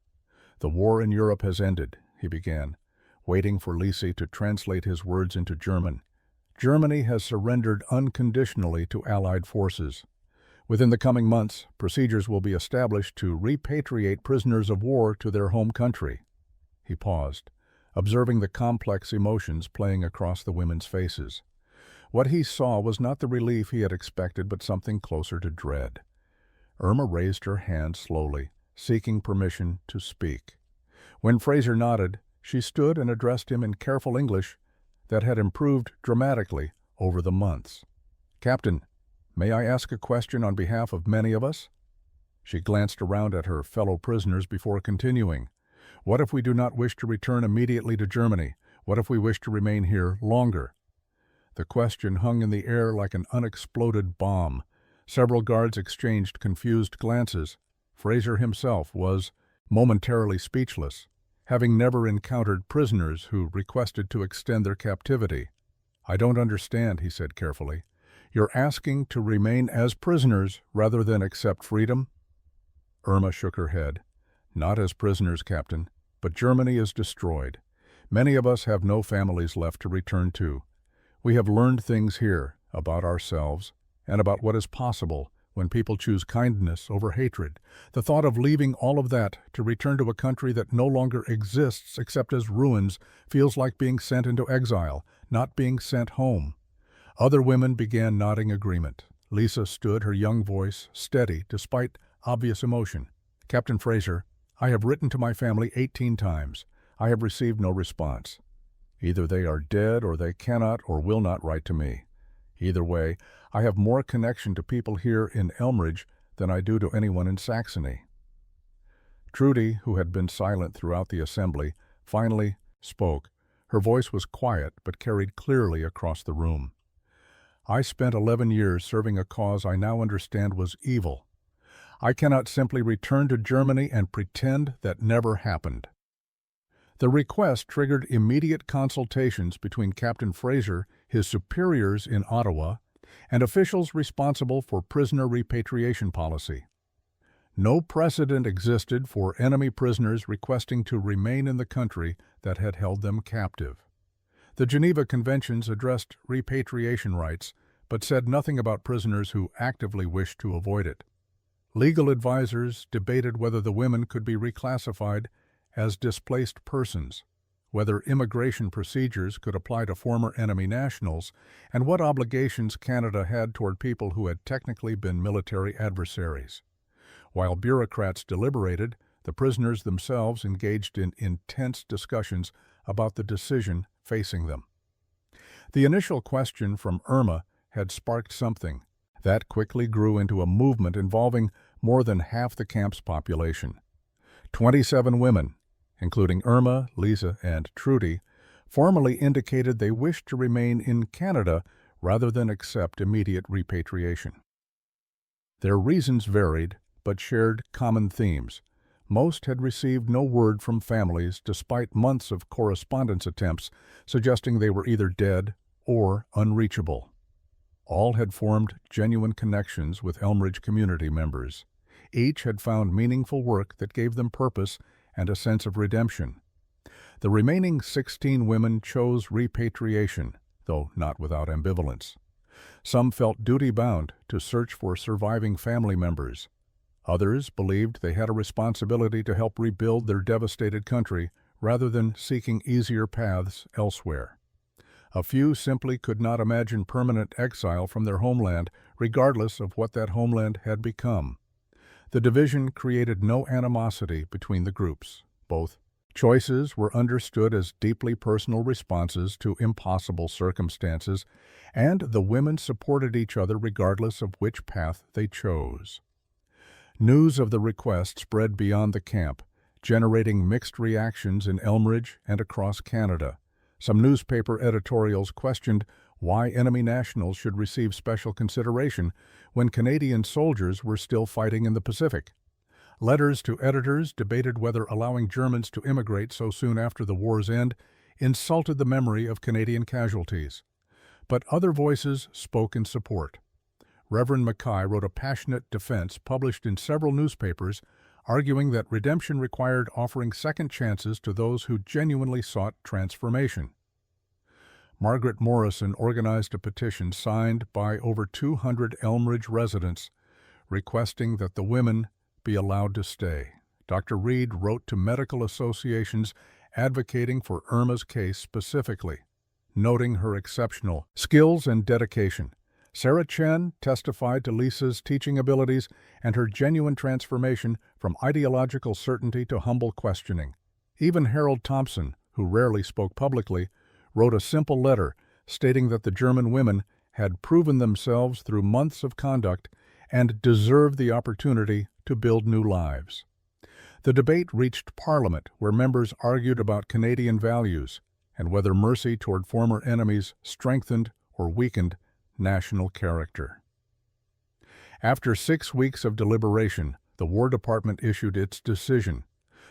"The war in Europe has ended," he began, waiting for Lisa to translate his words into German. "Germany has surrendered unconditionally to Allied forces. Within the coming months, procedures will be established to repatriate prisoners of war to their home country." He paused, observing the complex emotions playing across the women's faces. What he saw was not the relief he had expected, but something closer to dread. Irma raised her hand slowly, seeking permission to speak. When Fraser nodded, she stood and addressed him in careful English that had improved dramatically over the months. "Captain, may I ask a question on behalf of many of us?" She glanced around at her fellow prisoners before continuing. "What if we do not wish to return immediately to Germany? What if we wish to remain here longer?" The question hung in the air like an unexploded bomb. Several guards exchanged confused glances. Fraser himself was momentarily speechless, having never encountered prisoners who requested to extend their captivity. "I don't understand," he said carefully. "You're asking to remain as prisoners rather than accept freedom?" Irma shook her head. "Not as prisoners, Captain, but Germany is destroyed. Many of us have no families left to return to. We have learned things here about ourselves and about what is possible when people choose kindness over hatred. The thought of leaving all of that to return to a country that no longer exists except as ruins feels like being sent into exile, not being sent home. Other women began nodding agreement. Lisa stood, her young voice steady despite obvious emotion. "Captain Fraser, I have written to my family 18 times. I have received no response. Either they are dead or they cannot or will not write to me. Either way, I have more connection to people here in Elmridge than I do to anyone in Saxony." Trudy, who had been silent throughout the assembly, finally spoke. Her voice was quiet but carried clearly across the room. "I spent 11 years serving a cause I now understand was evil. I cannot simply return to Germany and pretend that never happened." The request triggered immediate consultations between Captain Fraser, his superiors in Ottawa, and officials responsible for prisoner repatriation policy. No precedent existed for enemy prisoners requesting to remain in the country that had held them captive. The Geneva Conventions addressed repatriation rights, but said nothing about prisoners who actively wished to avoid it. Legal advisors debated whether the women could be reclassified as displaced persons, whether immigration procedures could apply to former enemy nationals, and what obligations Canada had toward people who had technically been military adversaries. While bureaucrats deliberated, the prisoners themselves engaged in intense discussions about the decision facing them. The initial question from Irma had sparked something. That quickly grew into a movement involving more than half the camp's population. 27 women, including Irma, Lisa, and Trudy, formally indicated they wished to remain in Canada rather than accept immediate repatriation. Their reasons varied, but shared common themes. Most had received no word from families despite months of correspondence attempts suggesting they were either dead or unreachable. All had formed genuine connections with Elmridge community members. Each had found meaningful work that gave them purpose and a sense of redemption. The remaining 16 women chose repatriation, though not without ambivalence. Some felt duty-bound to search for surviving family members. Others believed they had a responsibility to help rebuild their devastated country rather than seeking easier paths elsewhere. A few simply could not imagine permanent exile from their homeland, regardless of what that homeland had become. The division created no animosity between the groups. Both choices were understood as deeply personal responses to impossible circumstances, and the women supported each other regardless of which path they chose. News of the request spread beyond the camp, generating mixed reactions in Elmridge and across Canada. Some newspaper editorials questioned why enemy nationals should receive special consideration when Canadian soldiers were still fighting in the Pacific. Letters to editors debated whether allowing Germans to immigrate so soon after the war's end insulted the memory of Canadian casualties. But other voices spoke in support. Reverend Mackay wrote a passionate defense published in several newspapers, arguing that redemption required offering second chances to those who genuinely sought transformation. Margaret Morrison organized a petition signed by over 200 Elmridge residents requesting that the women be allowed to stay. Dr. Reed wrote to medical associations advocating for Irma's case specifically, noting her exceptional skills and dedication. Sarah Chen testified to Lisa's teaching abilities and her genuine transformation from ideological certainty to humble questioning. Even Harold Thompson, who rarely spoke publicly, wrote a simple letter stating that the German women had proven themselves through months of conduct and deserved the opportunity to build new lives. The debate reached Parliament, where members argued about Canadian values and whether mercy toward former enemies strengthened or weakened national character. After 6 weeks of deliberation, the War Department issued its decision.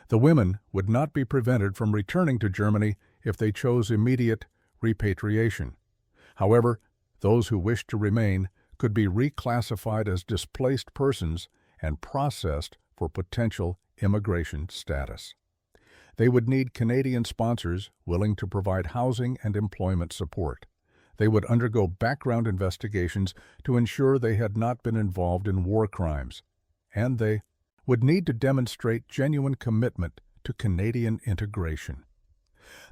The women would not be prevented from returning to Germany if they chose immediate repatriation. However, those who wished to remain could be reclassified as displaced persons and processed for potential immigration status. They would need Canadian sponsors willing to provide housing and employment support. They would undergo background investigations to ensure they had not been involved in war crimes, and they would need to demonstrate genuine commitment to Canadian integration.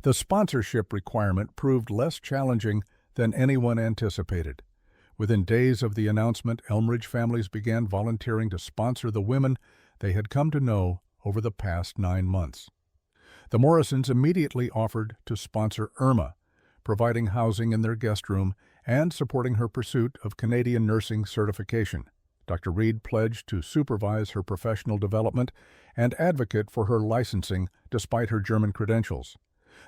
The sponsorship requirement proved less challenging than anyone anticipated. Within days of the announcement, Elmridge families began volunteering to sponsor the women they had come to know over the past 9 months. The Morrisons immediately offered to sponsor Irma, providing housing in their guest room and supporting her pursuit of Canadian nursing certification. Dr. Reed pledged to supervise her professional development and advocate for her licensing despite her German credentials.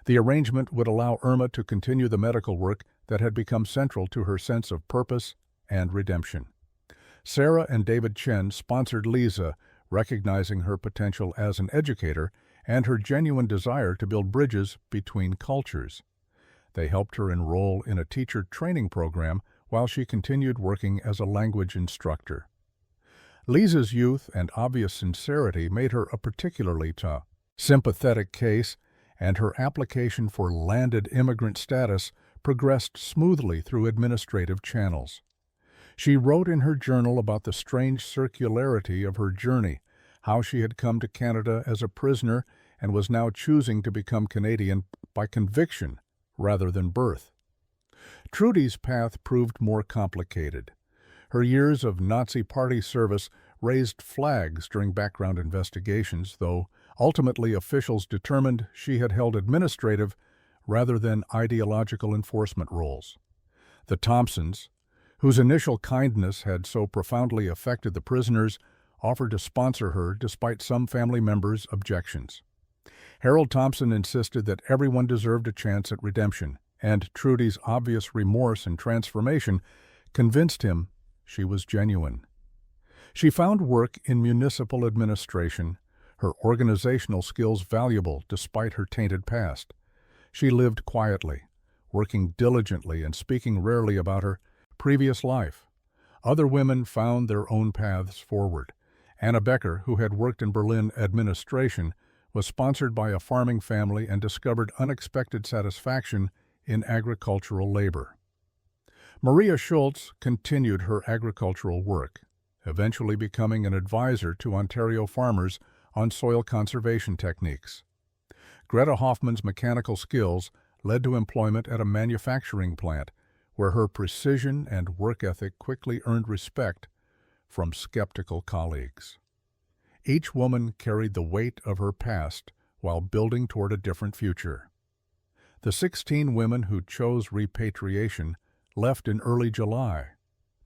The arrangement would allow Irma to continue the medical work that had become central to her sense of purpose and redemption. Sarah and David Chen sponsored Lisa, recognizing her potential as an educator and her genuine desire to build bridges between cultures. They helped her enroll in a teacher training program while she continued working as a language instructor. Lisa's youth and obvious sincerity made her a particularly sympathetic case, and her application for landed immigrant status progressed smoothly through administrative channels. She wrote in her journal about the strange circularity of her journey, how she had come to Canada as a prisoner and was now choosing to become Canadian by conviction rather than birth. Trudy's path proved more complicated. Her years of Nazi Party service raised flags during background investigations, though ultimately officials determined she had held administrative rather than ideological enforcement roles. The Thompsons, whose initial kindness had so profoundly affected the prisoners, offered to sponsor her despite some family members' objections. Harold Thompson insisted that everyone deserved a chance at redemption, and Trudy's obvious remorse and transformation convinced him she was genuine. She found work in municipal administration, her organizational skills valuable despite her tainted past. She lived quietly, working diligently and speaking rarely about her previous life. Other women found their own paths forward. Anna Becker, who had worked in Berlin administration, was sponsored by a farming family and discovered unexpected satisfaction in agricultural labor. Maria Schultz continued her agricultural work, eventually becoming an advisor to Ontario farmers on soil conservation techniques. Greta Hoffman's mechanical skills led to employment at a manufacturing plant, where her precision and work ethic quickly earned respect from skeptical colleagues. Each woman carried the weight of her past while building toward a different future. The 16 women who chose repatriation left in early July,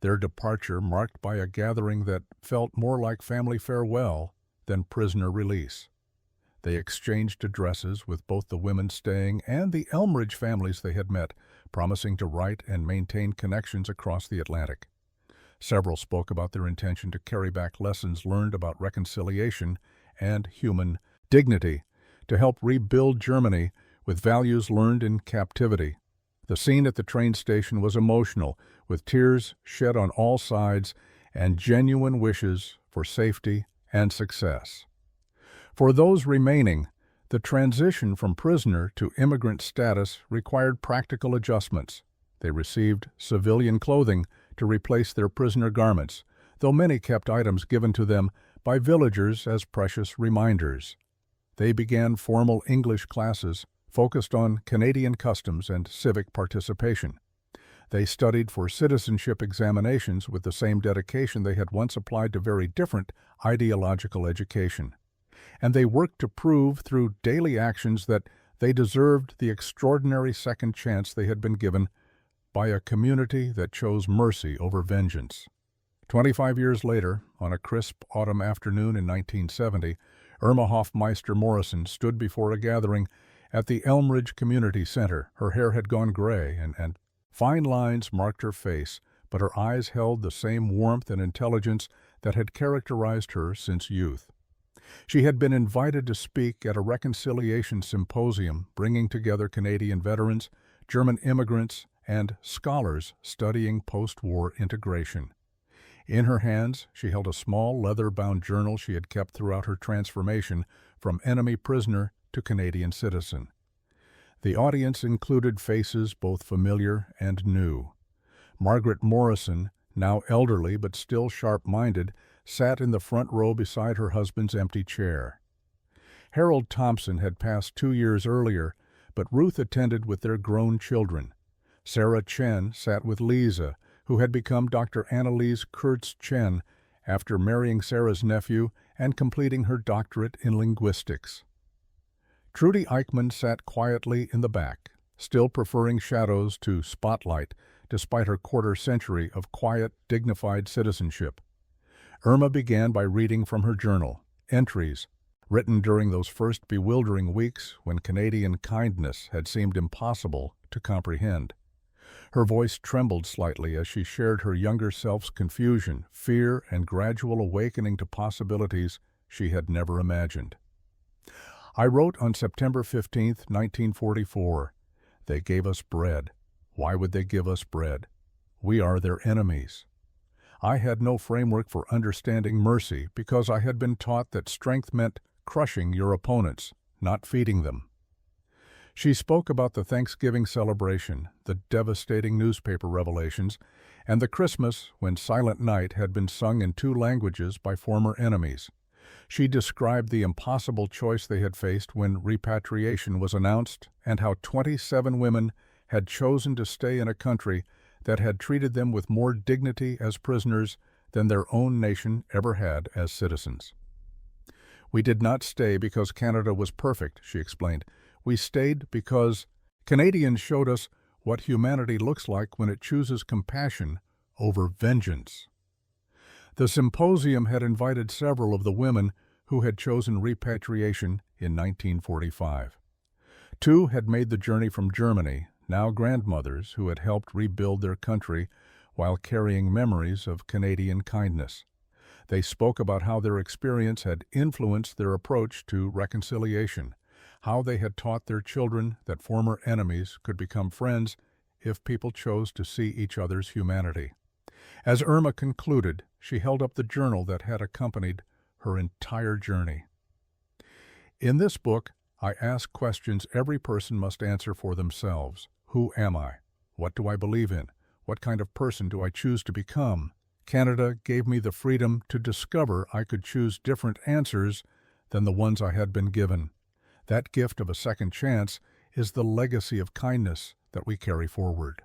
their departure marked by a gathering that felt more like family farewell than prisoner release. They exchanged addresses with both the women staying and the Elmridge families they had met, promising to write and maintain connections across the Atlantic. Several spoke about their intention to carry back lessons learned about reconciliation and human dignity to help rebuild Germany with values learned in captivity. The scene at the train station was emotional, with tears shed on all sides and genuine wishes for safety and success. For those remaining, the transition from prisoner to immigrant status required practical adjustments. They received civilian clothing to replace their prisoner garments, though many kept items given to them by villagers as precious reminders. They began formal English classes focused on Canadian customs and civic participation. They studied for citizenship examinations with the same dedication they had once applied to very different ideological education. And they worked to prove through daily actions that they deserved the extraordinary second chance they had been given by a community that chose mercy over vengeance. 25 years later, on a crisp autumn afternoon in 1970, Irma Hofmeister Morrison stood before a gathering at the Elmridge Community Center. Her hair had gone gray and fine lines marked her face, but her eyes held the same warmth and intelligence that had characterized her since youth. She had been invited to speak at a reconciliation symposium bringing together Canadian veterans, German immigrants, and scholars studying post-war integration. In her hands, she held a small leather-bound journal she had kept throughout her transformation from enemy prisoner to Canadian citizen. The audience included faces both familiar and new. Margaret Morrison, now elderly but still sharp-minded, sat in the front row beside her husband's empty chair. Harold Thompson had passed 2 years earlier, but Ruth attended with their grown children. Sarah Chen sat with Lisa, who had become Dr. Annalise Kurtz-Chen after marrying Sarah's nephew and completing her doctorate in linguistics. Trudy Eichmann sat quietly in the back, still preferring shadows to spotlight despite her quarter-century of quiet, dignified citizenship. Irma began by reading from her journal, entries written during those first bewildering weeks when Canadian kindness had seemed impossible to comprehend. Her voice trembled slightly as she shared her younger self's confusion, fear, and gradual awakening to possibilities she had never imagined. I wrote on September 15, 1944, "They gave us bread. Why would they give us bread? We are their enemies." I had no framework for understanding mercy because I had been taught that strength meant crushing your opponents, not feeding them. She spoke about the Thanksgiving celebration, the devastating newspaper revelations, and the Christmas when Silent Night had been sung in 2 languages by former enemies. She described the impossible choice they had faced when repatriation was announced and how 27 women had chosen to stay in a country that had treated them with more dignity as prisoners than their own nation ever had as citizens. "We did not stay because Canada was perfect," she explained. "We stayed because Canadians showed us what humanity looks like when it chooses compassion over vengeance." The symposium had invited several of the women who had chosen repatriation in 1945. 2 had made the journey from Germany, now grandmothers who had helped rebuild their country while carrying memories of Canadian kindness. They spoke about how their experience had influenced their approach to reconciliation, how they had taught their children that former enemies could become friends if people chose to see each other's humanity. As Irma concluded, she held up the journal that had accompanied her entire journey. "In this book, I ask questions every person must answer for themselves. Who am I? What do I believe in? What kind of person do I choose to become? Canada gave me the freedom to discover I could choose different answers than the ones I had been given. That gift of a second chance is the legacy of kindness that we carry forward."